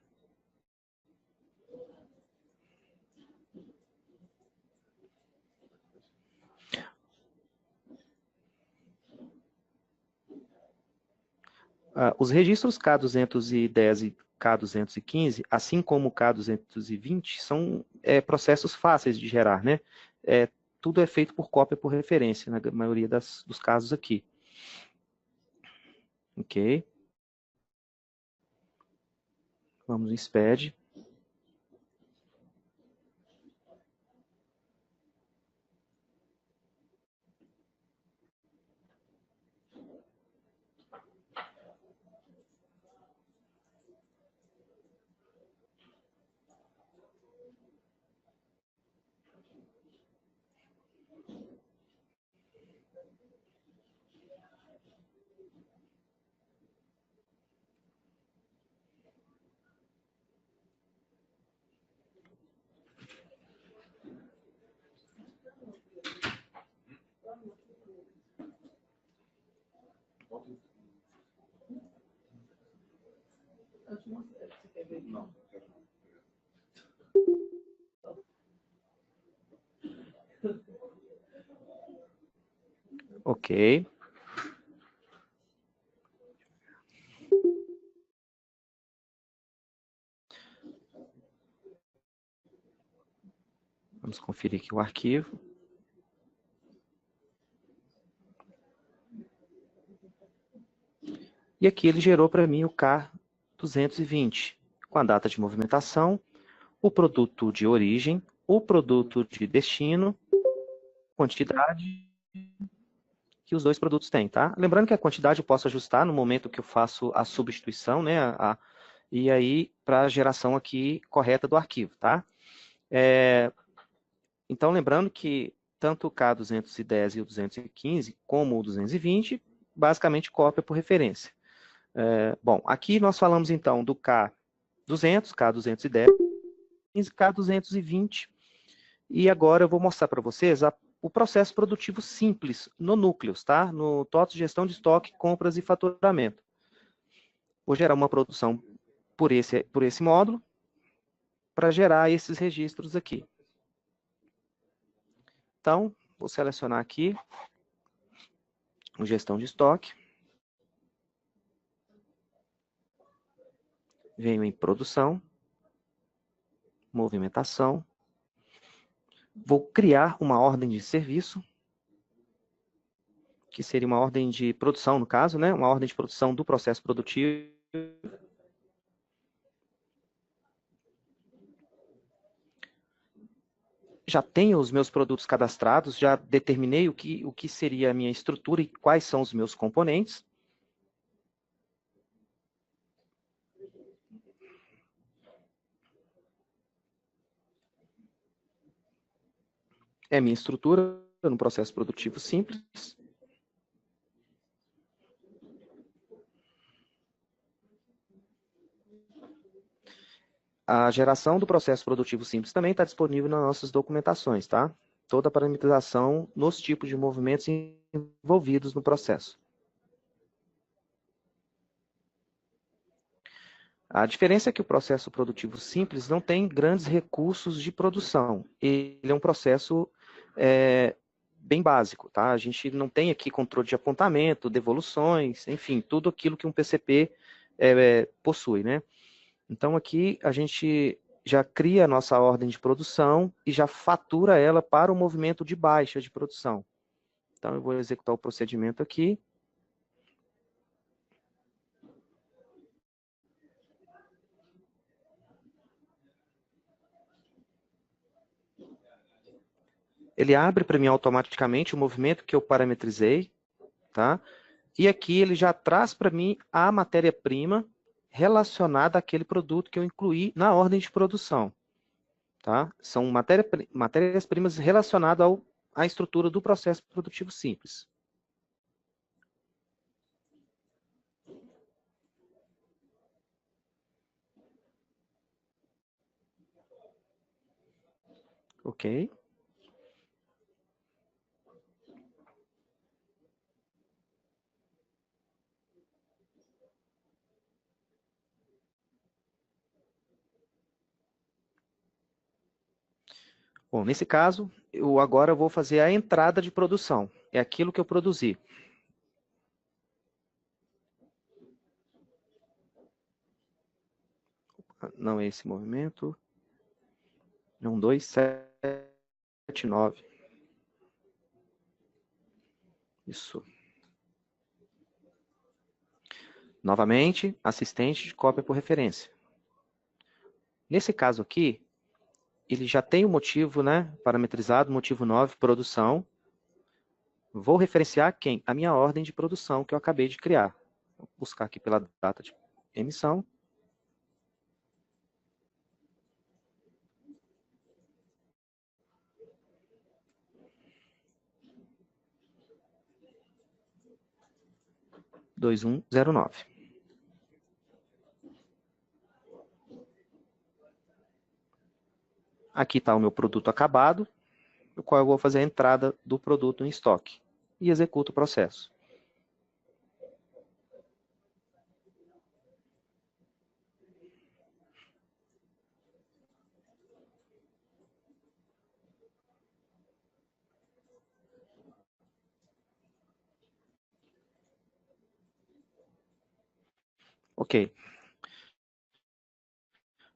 Os registros K210 e K215, assim como o K220, são processos fáceis de gerar, né? Tudo é feito por cópia por referência, na maioria dos casos aqui. Ok. Vamos em SPED. Ok. Vamos conferir aqui o arquivo. E aqui ele gerou para mim o K220, com a data de movimentação, o produto de origem, o produto de destino, quantidade que os dois produtos têm, tá? Lembrando que a quantidade eu posso ajustar no momento que eu faço a substituição, né? E aí, para a geração aqui correta do arquivo, tá? Então, lembrando que tanto o K210 e o 215, como o 220, basicamente cópia por referência. Bom, aqui nós falamos então do K200, K210, K220, e agora eu vou mostrar para vocês o processo produtivo simples no Núcleos, tá? No TOTS, gestão de estoque, compras e faturamento. Vou gerar uma produção por esse módulo, para gerar esses registros aqui. Então, vou selecionar aqui o gestão de estoque. Venho em produção, movimentação. Vou criar uma ordem de serviço, que seria uma ordem de produção, no caso, né? Uma ordem de produção do processo produtivo. Já tenho os meus produtos cadastrados, já determinei o que seria a minha estrutura e quais são os meus componentes. É a minha estrutura no processo produtivo simples. A geração do processo produtivo simples também está disponível nas nossas documentações, tá? Toda a parametrização nos tipos de movimentos envolvidos no processo. A diferença é que o processo produtivo simples não tem grandes recursos de produção. Ele é um processo bem básico, tá? A gente não tem aqui controle de apontamento, devoluções, enfim, tudo aquilo que um PCP possui, né? Então, aqui a gente já cria a nossa ordem de produção e já fatura ela para o movimento de baixa de produção. Então, eu vou executar o procedimento aqui. Ele abre para mim automaticamente o movimento que eu parametrizei, tá? E aqui ele já traz para mim a matéria-prima relacionada àquele produto que eu incluí na ordem de produção. Tá? São matérias-primas relacionadas à estrutura do processo produtivo simples. Ok. Bom, nesse caso, eu agora vou fazer a entrada de produção. É aquilo que eu produzi. Não é esse movimento. Não, 279. Isso. Novamente, assistente de cópia por referência. Nesse caso aqui, ele já tem o motivo, né, parametrizado, motivo 9, produção. Vou referenciar quem? A minha ordem de produção que eu acabei de criar. Vou buscar aqui pela data de emissão. (2109). Aqui está o meu produto acabado, no qual eu vou fazer a entrada do produto em estoque. E executo o processo. Ok.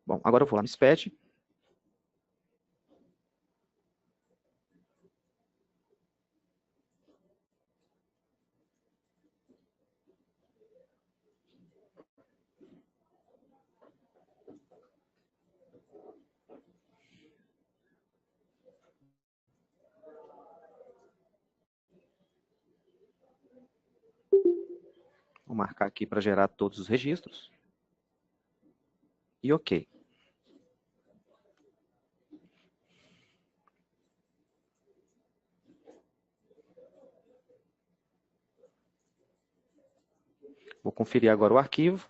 Bom, agora eu vou lá no SPED. Vou marcar aqui para gerar todos os registros. E ok. Vou conferir agora o arquivo.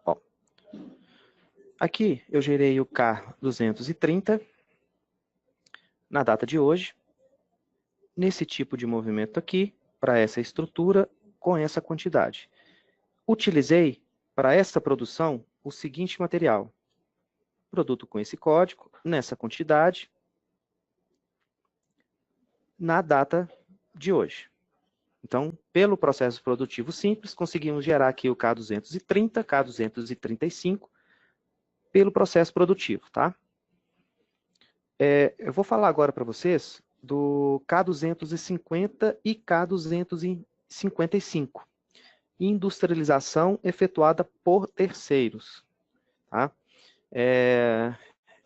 Ó, aqui eu gerei o K230 na data de hoje, nesse tipo de movimento aqui, para essa estrutura, com essa quantidade. Utilizei para essa produção o seguinte material: produto com esse código, nessa quantidade, na data de hoje. Então, pelo processo produtivo simples, conseguimos gerar aqui o K230, K235, pelo processo produtivo, tá? Eu vou falar agora para vocês do K250 e K255, industrialização efetuada por terceiros, tá?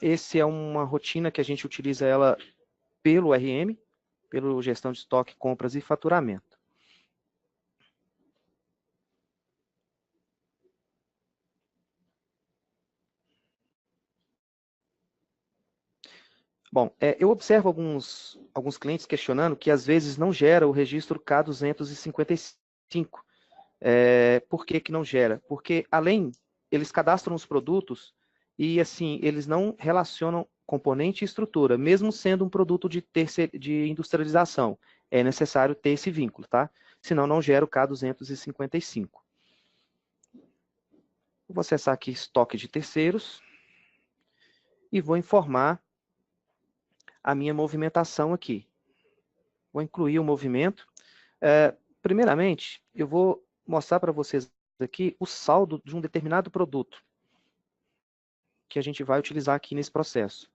Esse é uma rotina que a gente utiliza ela pelo RM, pelo gestão de estoque, compras e faturamento. Bom, eu observo alguns clientes questionando que às vezes não gera o registro K255. Por que que não gera? Porque eles cadastram os produtos e assim, eles não relacionam componente e estrutura, mesmo sendo um produto de industrialização. É necessário ter esse vínculo, tá? Senão não gera o K255. Vou acessar aqui estoque de terceiros e vou informar a minha movimentação aqui. Vou incluir o movimento. Primeiramente, eu vou mostrar para vocês aqui o saldo de um determinado produto que a gente vai utilizar aqui nesse processo.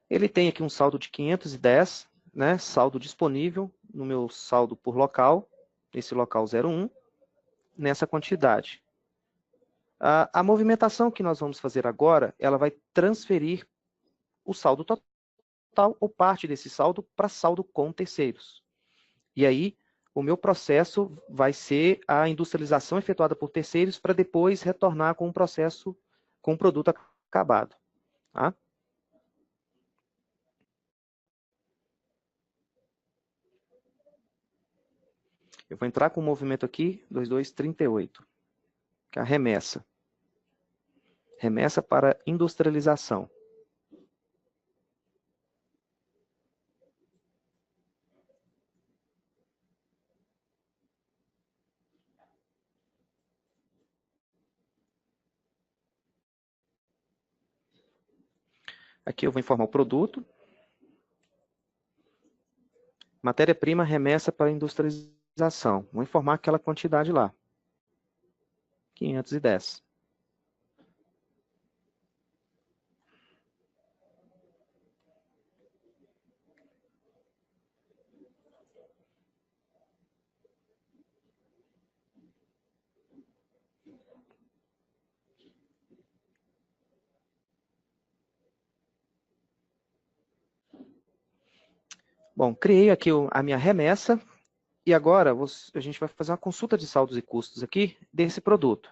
Ele tem aqui um saldo de 510, né, saldo disponível no meu saldo por local, esse local 01, nessa quantidade. A movimentação que nós vamos fazer agora, ela vai transferir o saldo total ou parte desse saldo para saldo com terceiros. E aí, o meu processo vai ser a industrialização efetuada por terceiros para depois retornar com um processo, com um produto acabado. Tá? Eu vou entrar com o movimento aqui, 2238, que é a remessa. Remessa para industrialização. Aqui eu vou informar o produto. Matéria-prima, remessa para industrialização. Vou informar aquela quantidade lá. 510. Bom, criei aqui a minha remessa e agora a gente vai fazer uma consulta de saldos e custos aqui desse produto.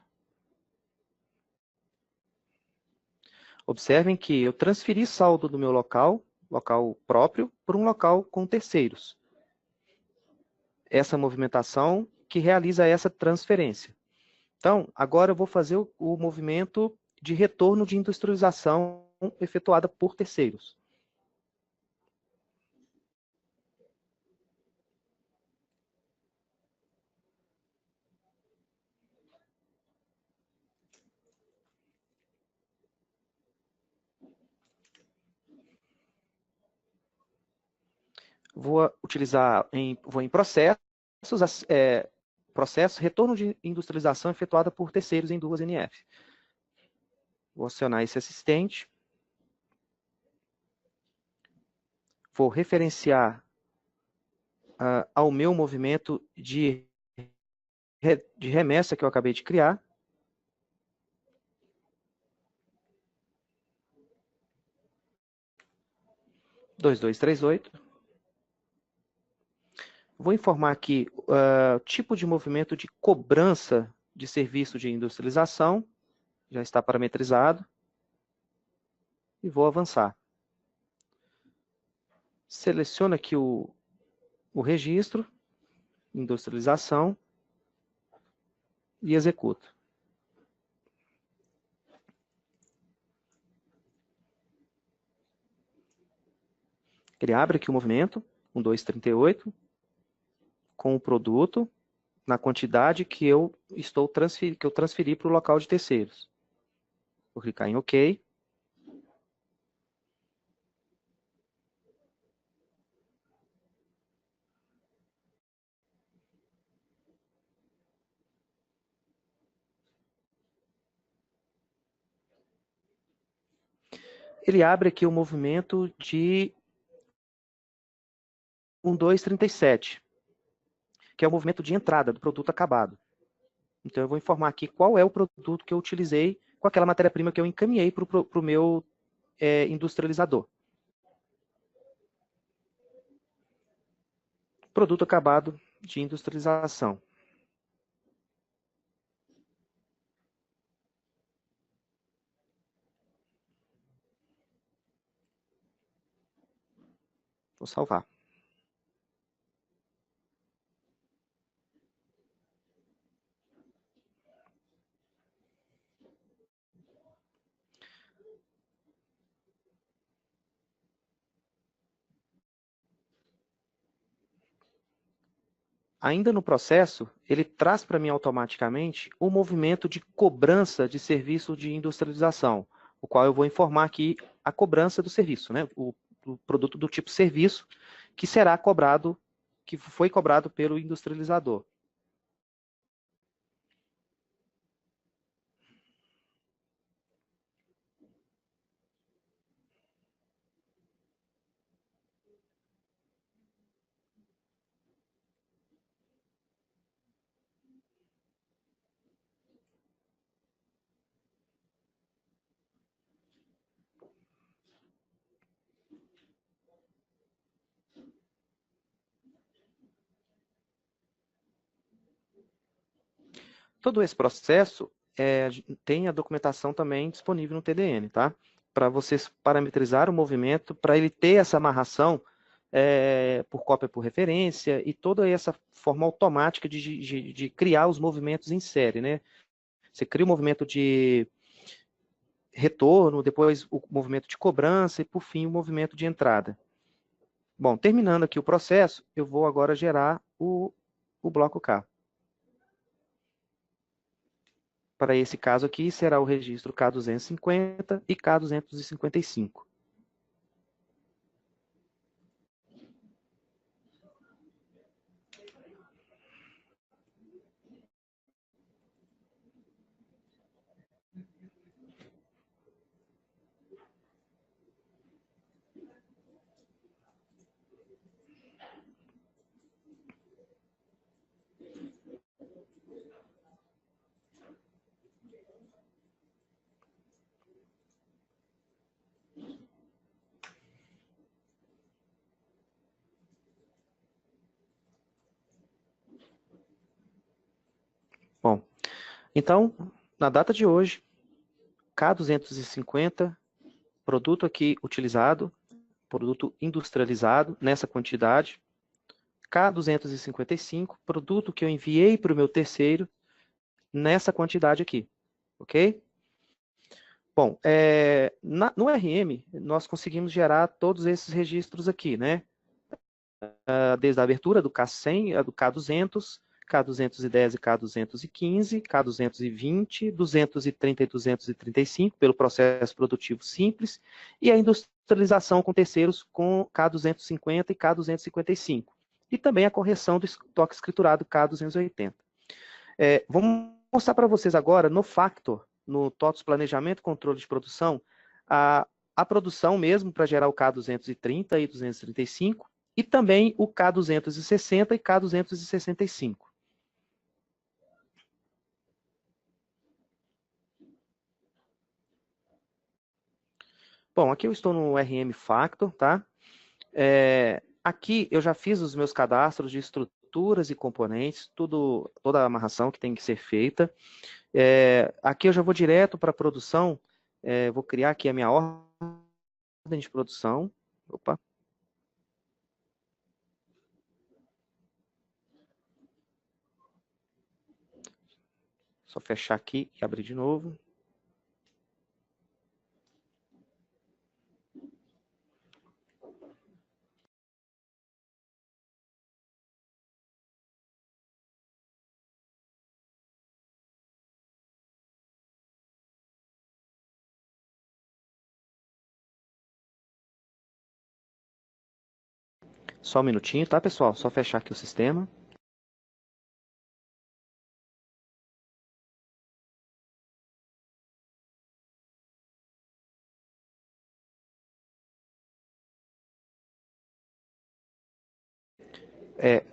Observem que eu transferi saldo do meu local próprio, para um local com terceiros. Essa movimentação que realiza essa transferência. Então, agora eu vou fazer o movimento de retorno de industrialização efetuada por terceiros. vou em processos, processo retorno de industrialização efetuada por terceiros em 2NF. Vou acionar esse assistente. Vou referenciar ao meu movimento de remessa que eu acabei de criar. Vou informar aqui o tipo de movimento de cobrança de serviço de industrialização, já está parametrizado, e vou avançar. Seleciono aqui o registro, industrialização, e executo. Ele abre aqui o movimento, 1238, com o produto, na quantidade que eu transferi para o local de terceiros. Vou clicar em OK. Ele abre aqui o movimento de 1237, que é o movimento de entrada do produto acabado. Então, eu vou informar aqui qual é o produto que eu utilizei com aquela matéria-prima que eu encaminhei para o meu industrializador. Produto acabado de industrialização. Vou salvar. Ainda no processo, ele traz para mim automaticamente o movimento de cobrança de serviço de industrialização, o qual eu vou informar aqui a cobrança do serviço, né? O produto do tipo serviço, que será cobrado, que foi cobrado pelo industrializador. Todo esse processo tem a documentação também disponível no TDN, tá? Para vocês parametrizar o movimento, para ele ter essa amarração por cópia por referência e toda essa forma automática de criar os movimentos em série, né? Você cria o movimento de retorno, depois o movimento de cobrança e, por fim, o movimento de entrada. Bom, terminando aqui o processo, eu vou agora gerar o bloco K. Para esse caso aqui, será o registro K250 e K255. Bom, então, na data de hoje, K250, produto aqui utilizado, produto industrializado nessa quantidade. K255, produto que eu enviei para o meu terceiro nessa quantidade aqui, ok? Bom, no RM, nós conseguimos gerar todos esses registros aqui, né? Desde a abertura do K100, do K200, K210 e K215, K220, 230 e 235 pelo processo produtivo simples, e a industrialização com terceiros com K250 e K255. E também a correção do estoque escriturado K280. Vamos mostrar para vocês agora, no Factor, no TOTOS Planejamento e Controle de Produção, a produção mesmo para gerar o K230 e 235, e também o K260 e K265. Bom, aqui eu estou no RM Factor, tá? Aqui eu já fiz os meus cadastros de estruturas e componentes, toda a amarração que tem que ser feita. Aqui eu já vou direto para a produção, vou criar aqui a minha ordem de produção. Opa. Só fechar aqui e abrir de novo. Só um minutinho, tá, pessoal? Só fechar aqui o sistema.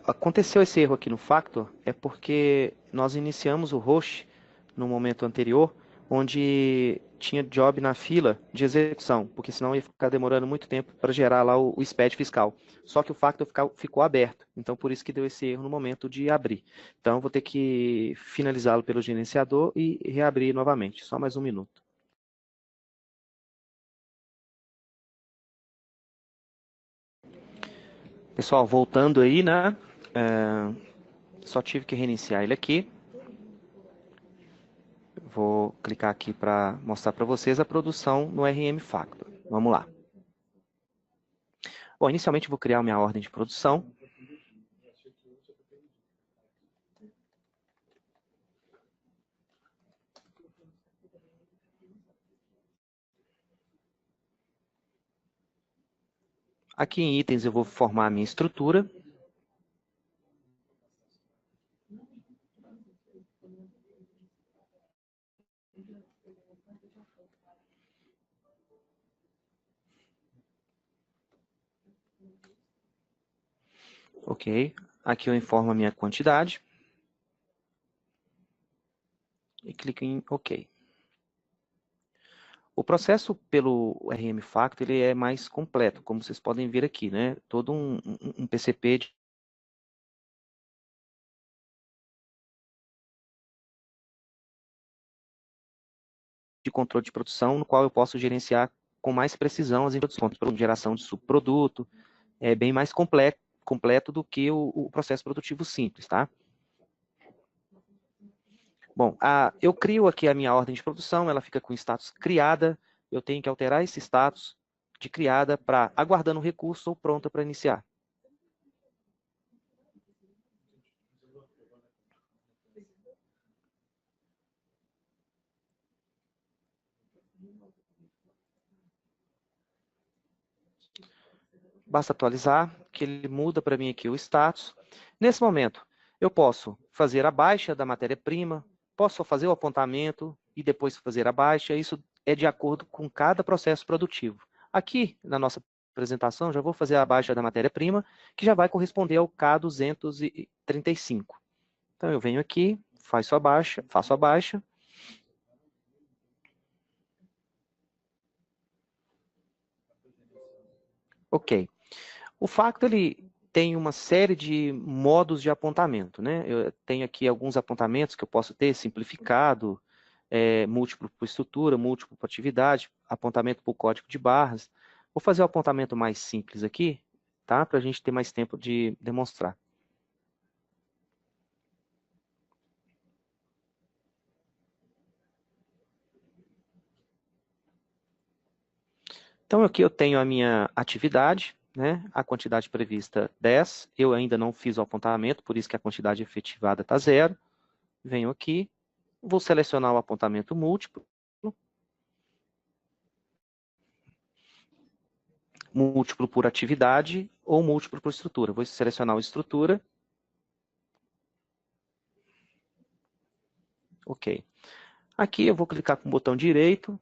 Aconteceu esse erro aqui no Factor, porque nós iniciamos o host no momento anterior, onde tinha job na fila de execução, porque senão ia ficar demorando muito tempo para gerar lá o SPED fiscal. Só que o Factor ficou aberto, então por isso que deu esse erro no momento de abrir. Então vou ter que finalizá-lo pelo gerenciador e reabrir novamente. Só mais um minuto. Pessoal, voltando aí, né? Só tive que reiniciar ele aqui. Vou clicar aqui para mostrar para vocês a produção no RM Factor. Vamos lá. Bom, inicialmente vou criar minha ordem de produção. Aqui em itens eu vou formar a minha estrutura. Ok. Aqui eu informo a minha quantidade. E clico em OK. O processo pelo RM Factor ele é mais completo, como vocês podem ver aqui, né? Todo um PCP de controle de produção, no qual eu posso gerenciar com mais precisão as introduções, geração de subproduto, é bem mais completo do que o processo produtivo simples, tá? Bom, eu crio aqui a minha ordem de produção, ela fica com status criada, eu tenho que alterar esse status de criada para aguardando o recurso ou pronta para iniciar. Basta atualizar, que ele muda para mim aqui o status. Nesse momento, eu posso fazer a baixa da matéria-prima, posso fazer o apontamento e depois fazer a baixa. Isso é de acordo com cada processo produtivo. Aqui, na nossa apresentação, já vou fazer a baixa da matéria-prima, que já vai corresponder ao K235. Então, eu venho aqui, faço a baixa. Ok. O Factor, ele tem uma série de modos de apontamento, né? Eu tenho aqui alguns apontamentos que eu posso ter, simplificado, múltiplo por estrutura, múltiplo por atividade, apontamento por código de barras. Vou fazer o apontamento mais simples aqui, tá? Para a gente ter mais tempo de demonstrar. Então, aqui eu tenho a minha atividade, né? A quantidade prevista 10, eu ainda não fiz o apontamento, por isso que a quantidade efetivada está 0. Venho aqui, vou selecionar o apontamento múltiplo, múltiplo por atividade ou múltiplo por estrutura. Vou selecionar a estrutura. Ok. Aqui eu vou clicar com o botão direito.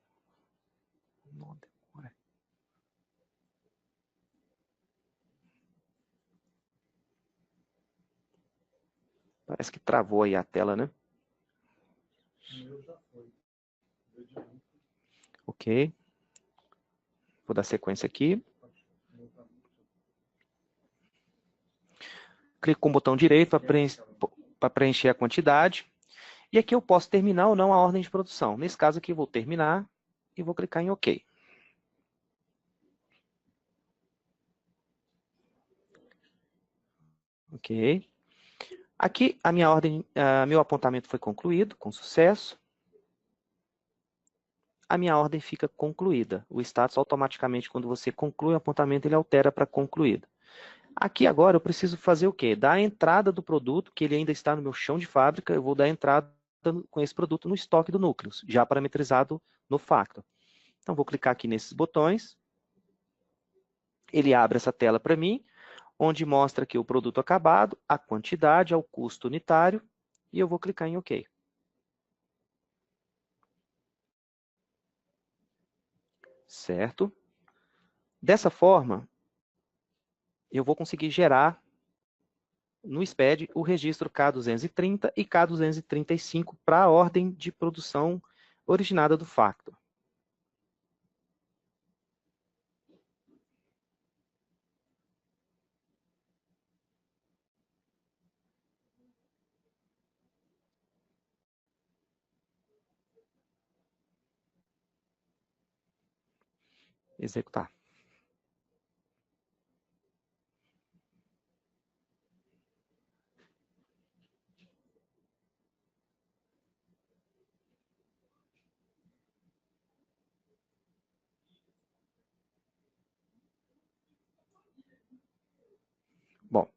Parece que travou aí a tela, né? Ok. Vou dar sequência aqui. Clico com o botão direito para preencher a quantidade. E aqui eu posso terminar ou não a ordem de produção. Nesse caso aqui eu vou terminar e vou clicar em OK. Ok. Aqui a minha ordem, meu apontamento foi concluído com sucesso. A minha ordem fica concluída. O status automaticamente, quando você conclui o apontamento, ele altera para concluído. Aqui agora eu preciso fazer o quê? Dar a entrada do produto, que ele ainda está no meu chão de fábrica, eu vou dar a entrada com esse produto no estoque do Núcleos, já parametrizado no Factor. Então vou clicar aqui nesses botões. Ele abre essa tela para mim, onde mostra aqui o produto acabado, a quantidade, ao custo unitário, e eu vou clicar em OK. Certo? Dessa forma, eu vou conseguir gerar no SPED o registro K230 e K235 para a ordem de produção originada do Factor. Executar. Bom,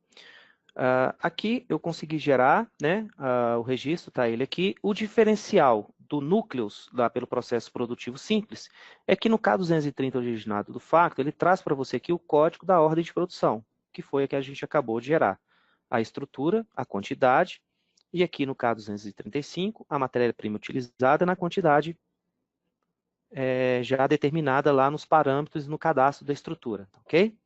aqui eu consegui gerar, né, o registro, tá ele aqui. O diferencial do Núcleos, lá pelo processo produtivo simples, é que no K230 originado do Factor, ele traz para você aqui o código da ordem de produção, que foi a que a gente acabou de gerar. A estrutura, a quantidade, e aqui no K235, a matéria-prima utilizada na quantidade já determinada lá nos parâmetros e no cadastro da estrutura, ok?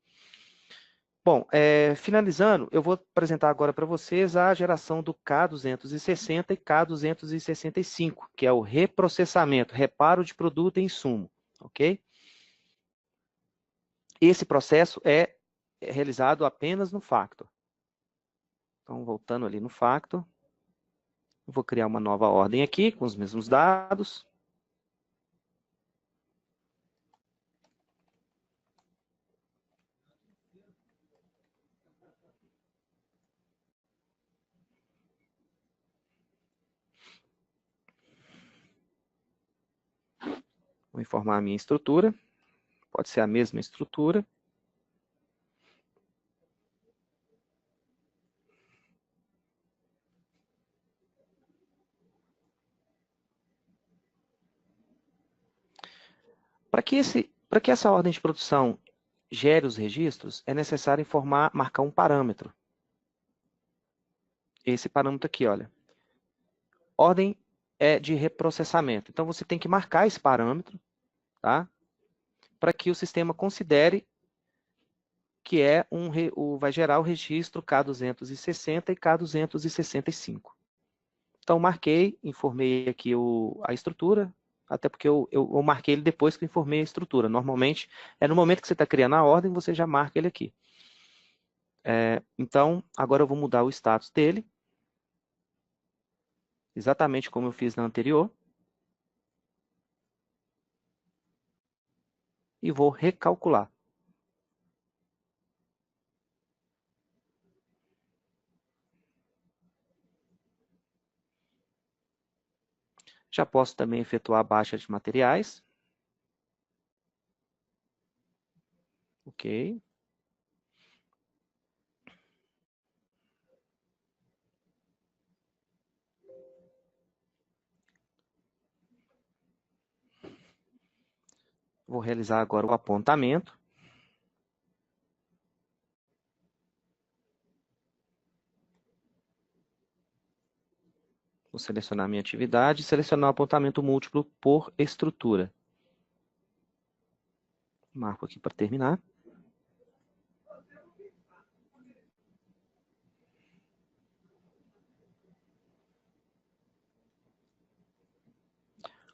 Bom, finalizando, eu vou apresentar agora para vocês a geração do K260 e K265, que é o reprocessamento, reparo de produto e insumo, ok? Esse processo é realizado apenas no Factor. Então, voltando ali no Factor, eu vou criar uma nova ordem aqui, com os mesmos dados. Vou informar a minha estrutura. Pode ser a mesma estrutura. Para que essa ordem de produção gere os registros, é necessário marcar um parâmetro. Esse parâmetro aqui, olha. Ordem de reprocessamento. Então, você tem que marcar esse parâmetro, tá? Para que o sistema considere que vai gerar o registro K260 e K265. Então, marquei, informei aqui a estrutura, até porque eu marquei ele depois que eu informei a estrutura. Normalmente, no momento que você está criando a ordem, você já marca ele aqui. Então, agora eu vou mudar o status dele, exatamente como eu fiz na anterior. E vou recalcular. Já posso também efetuar a baixa de materiais. Ok. Vou realizar agora o apontamento. Vou selecionar minha atividade e selecionar o apontamento múltiplo por estrutura. Marco aqui para terminar.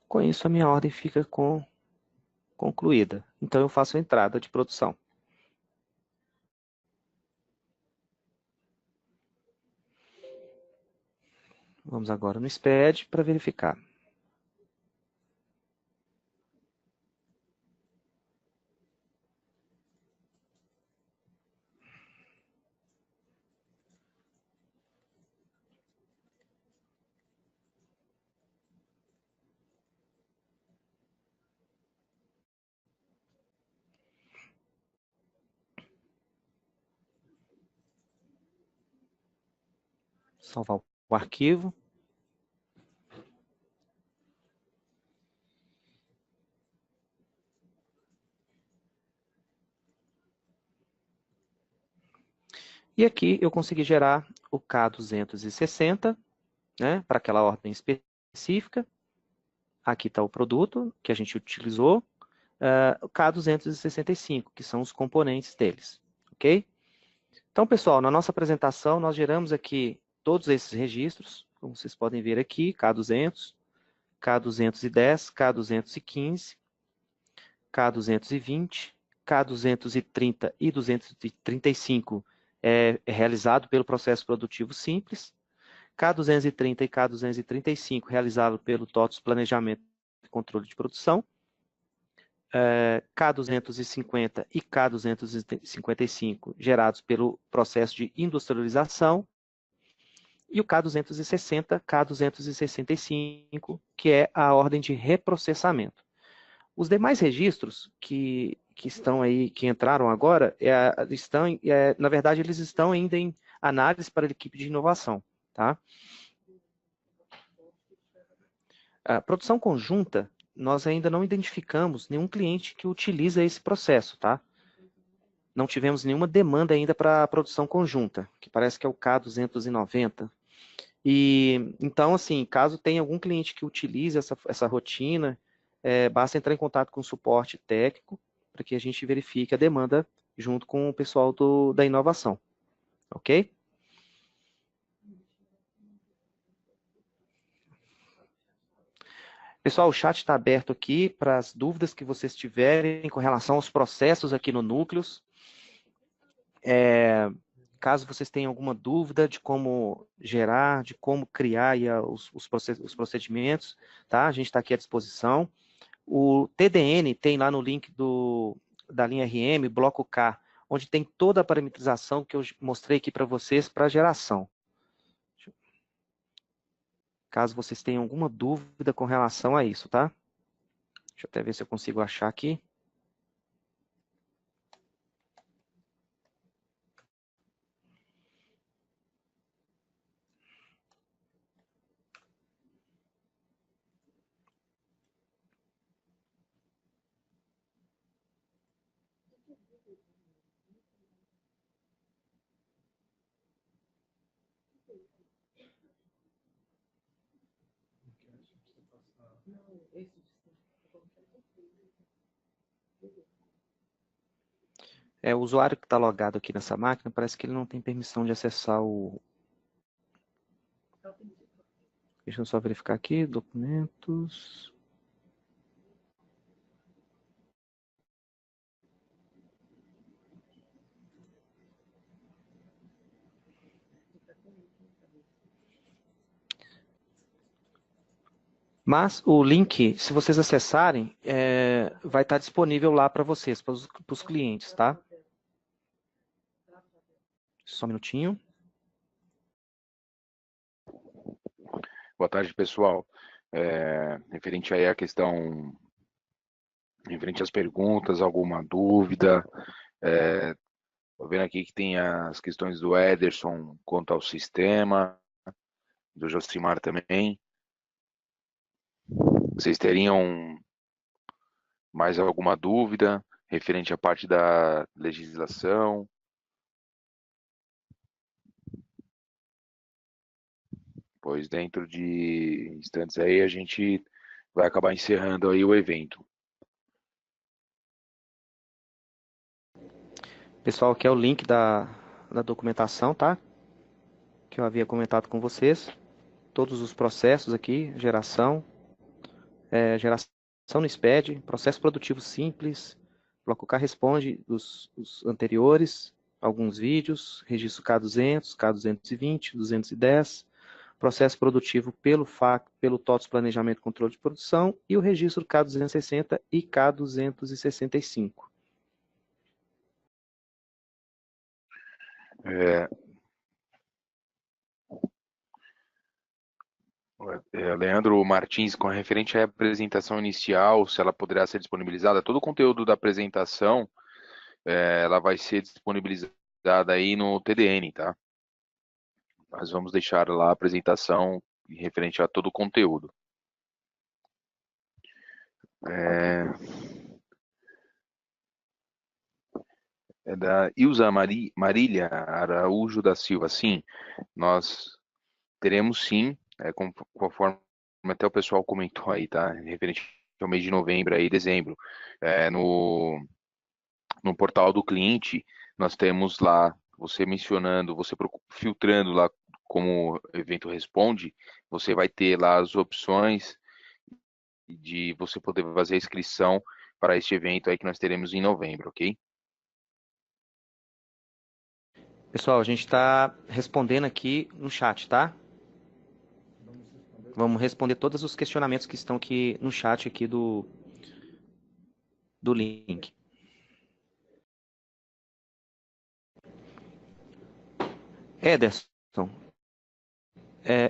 Com isso, a minha ordem fica concluída. Então, eu faço a entrada de produção. Vamos agora no SPED para verificar. Salvar o arquivo. E aqui eu consegui gerar o K260, né, para aquela ordem específica. Aqui está o produto que a gente utilizou, o K265, que são os componentes deles, ok? Então, pessoal, na nossa apresentação, nós geramos aqui todos esses registros, como vocês podem ver aqui, K200, K210, K215, K220, K230 e 235 é realizado pelo processo produtivo simples, K230 e K235 realizado pelo TOTS Planejamento e Controle de Produção, K250 e K255 gerados pelo processo de industrialização, e o K260, K265, que é a ordem de reprocessamento. Os demais registros que estão aí, que entraram agora, na verdade, eles estão ainda em análise para a equipe de inovação. Tá? A produção conjunta, nós ainda não identificamos nenhum cliente que utiliza esse processo, tá? Não tivemos nenhuma demanda ainda para a produção conjunta, que parece que é o K290. E, então, assim, caso tenha algum cliente que utilize essa rotina, basta entrar em contato com o suporte técnico para que a gente verifique a demanda junto com o pessoal da inovação, ok? Pessoal, o chat está aberto aqui para as dúvidas que vocês tiverem com relação aos processos aqui no Núcleos. Caso vocês tenham alguma dúvida de como gerar, de como criar aí os procedimentos, tá? A gente está aqui à disposição. O TDN tem lá no link da linha RM, bloco K, onde tem toda a parametrização que eu mostrei aqui para vocês para geração. Caso vocês tenham alguma dúvida com relação a isso, tá? Deixa eu até ver se eu consigo achar aqui. O usuário que está logado aqui nessa máquina, parece que ele não tem permissão de acessar o... Deixa eu só verificar aqui, documentos... Mas o link, se vocês acessarem, vai estar disponível lá para vocês, para os clientes, tá? Só um minutinho. Boa tarde, pessoal. Referente aí à questão, referente às perguntas, alguma dúvida? Estou vendo aqui que tem as questões do Ederson quanto ao sistema, do Josimar também. Vocês teriam Mais alguma dúvida referente à parte da legislação? Pois dentro de instantes aí a gente vai acabar encerrando aí o evento. Pessoal, aqui é o link da documentação, tá? Que eu havia comentado com vocês. Todos os processos aqui, geração no SPED, processo produtivo simples, Bloco K responde os anteriores, alguns vídeos, registro K200, K220, 210, processo produtivo pelo FAC, pelo TOTS Planejamento e Controle de Produção, e o registro K260 e K265. Leandro Martins, com referente à apresentação inicial, se ela poderá ser disponibilizada, todo o conteúdo da apresentação, ela vai ser disponibilizada aí no TDN, tá? Nós vamos deixar lá a apresentação referente a todo o conteúdo. É da Ilza Marília Araújo da Silva. Sim, nós teremos sim, conforme até o pessoal comentou aí, tá? Referente ao mês de novembro aí, dezembro. No portal do cliente, nós temos lá, você mencionando, você filtrando lá como o evento responde, você vai ter lá as opções de você poder fazer a inscrição para este evento aí que nós teremos em novembro, ok? Pessoal, a gente está respondendo aqui no chat, tá? Vamos responder todos os questionamentos que estão aqui no chat aqui do link. Ederson,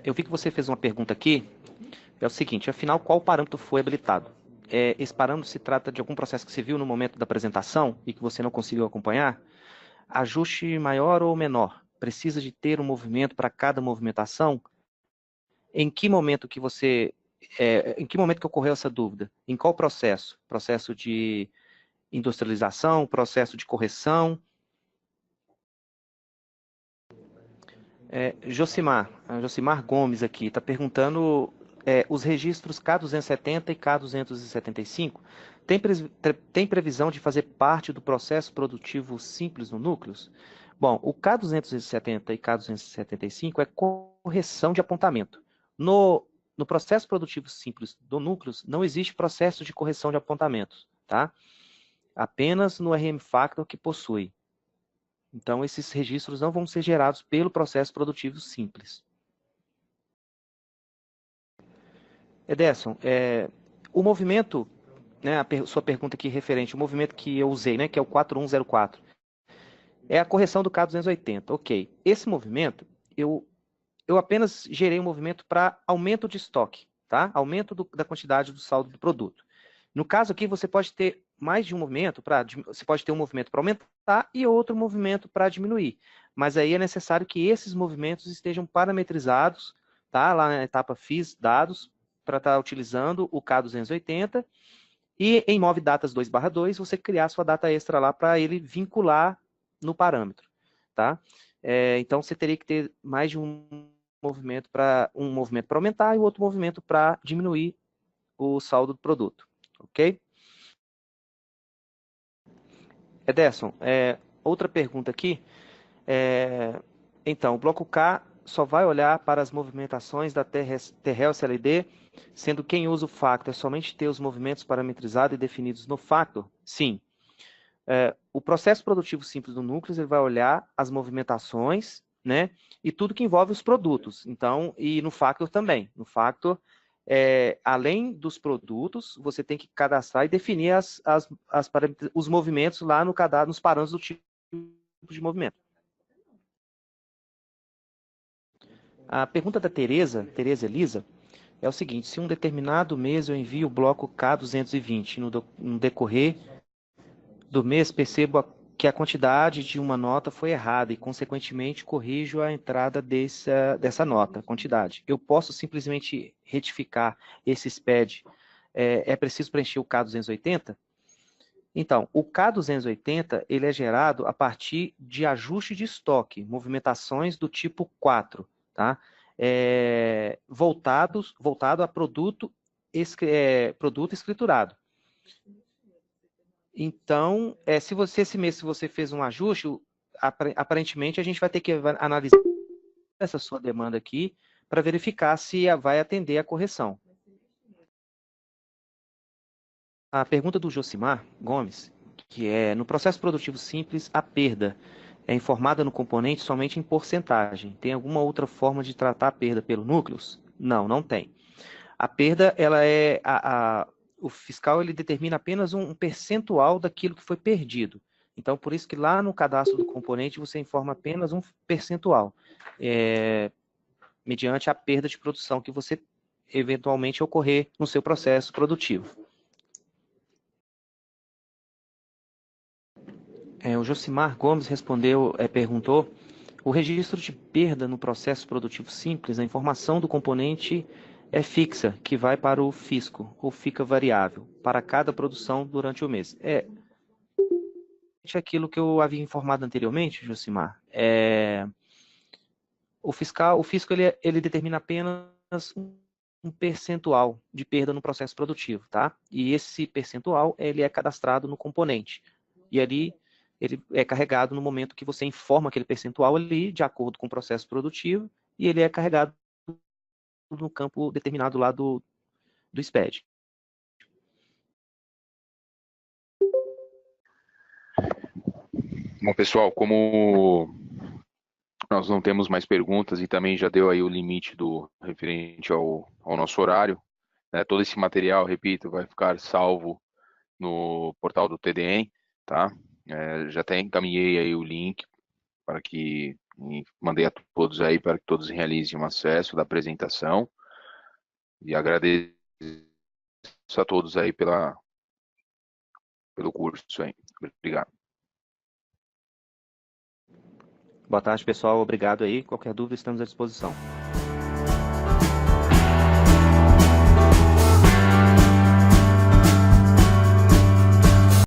eu vi que você fez uma pergunta aqui. É o seguinte, afinal, qual parâmetro foi habilitado? Esse parâmetro se trata de algum processo que você viu no momento da apresentação e que você não conseguiu acompanhar? Ajuste maior ou menor? Precisa de ter um movimento para cada movimentação? Em que momento que ocorreu essa dúvida? Em qual processo? Processo de industrialização, processo de correção? Josimar Gomes aqui está perguntando os registros K270 e K275 tem previsão de fazer parte do processo produtivo simples no núcleos? Bom, o K270 e K275 é correção de apontamento. No processo produtivo simples do núcleos, não existe processo de correção de apontamentos, tá? Apenas no RM Factor que possui. Então, esses registros não vão ser gerados pelo processo produtivo simples. Ederson, o movimento, né, sua pergunta aqui referente, o movimento que eu usei, né, que é o 4104, é a correção do K280. Ok. Esse movimento, eu apenas gerei um movimento para aumento de estoque, tá? Aumento da quantidade do saldo do produto. No caso aqui, você pode ter mais de um movimento, você pode ter um movimento para aumentar e outro movimento para diminuir. Mas aí é necessário que esses movimentos estejam parametrizados, tá? Lá na etapa FIS dados, para estar utilizando o K280. E em Move Datas 2/2, você criar sua data extra lá para ele vincular no parâmetro, tá? Então, você teria que ter mais de um movimento para aumentar e outro movimento para diminuir o saldo do produto, ok? Ederson, outra pergunta aqui. Então, o bloco K só vai olhar para as movimentações da Terrel CLD, sendo quem usa o factor é somente ter os movimentos parametrizados e definidos no factor? Sim. O processo produtivo simples do núcleo ele vai olhar as movimentações, né, e tudo que envolve os produtos. Então, e no factor também. No factor, além dos produtos, você tem que cadastrar e definir os movimentos lá no cadastro, nos parâmetros do tipo de movimento. A pergunta da Tereza Elisa, é o seguinte: se um determinado mês eu envio o bloco K220, no decorrer do mês percebo que a quantidade de uma nota foi errada e, consequentemente, corrijo a entrada dessa nota, quantidade. Eu posso simplesmente retificar esse SPED? É preciso preencher o K280? Então, o K280 ele é gerado a partir de ajuste de estoque, movimentações do tipo 4, tá? Voltado a produto escriturado. Então, se esse mês se você fez um ajuste, aparentemente a gente vai ter que analisar essa sua demanda aqui para verificar se vai atender a correção. A pergunta do Josimar Gomes, que é, no processo produtivo simples, a perda é informada no componente somente em porcentagem. Tem alguma outra forma de tratar a perda pelo núcleos? Não, não tem. A perda, ela o fiscal ele determina apenas um percentual daquilo que foi perdido. Então, por isso que lá no cadastro do componente você informa apenas um percentual, mediante a perda de produção que você eventualmente ocorrer no seu processo produtivo. O Josimar Gomes perguntou, o registro de perda no processo produtivo simples, a informação do componente é fixa, que vai para o fisco, ou fica variável, para cada produção durante o mês. Aquilo que eu havia informado anteriormente, Josimar, o fisco ele determina apenas um percentual de perda no processo produtivo, tá? E esse percentual, ele é cadastrado no componente. E ali, ele é carregado no momento que você informa aquele percentual ali, de acordo com o processo produtivo, e ele é carregado no campo determinado lá do SPED. Bom, pessoal, como nós não temos mais perguntas e também já deu aí o limite do referente ao nosso horário, né? Todo esse material, repito, vai ficar salvo no portal do TDM, tá? Já até encaminhei aí o link para que mandei a todos aí para que todos realizem um acesso da apresentação e agradeço a todos aí pelo curso aí. Obrigado. Boa tarde, pessoal. Obrigado aí. Qualquer dúvida, estamos à disposição.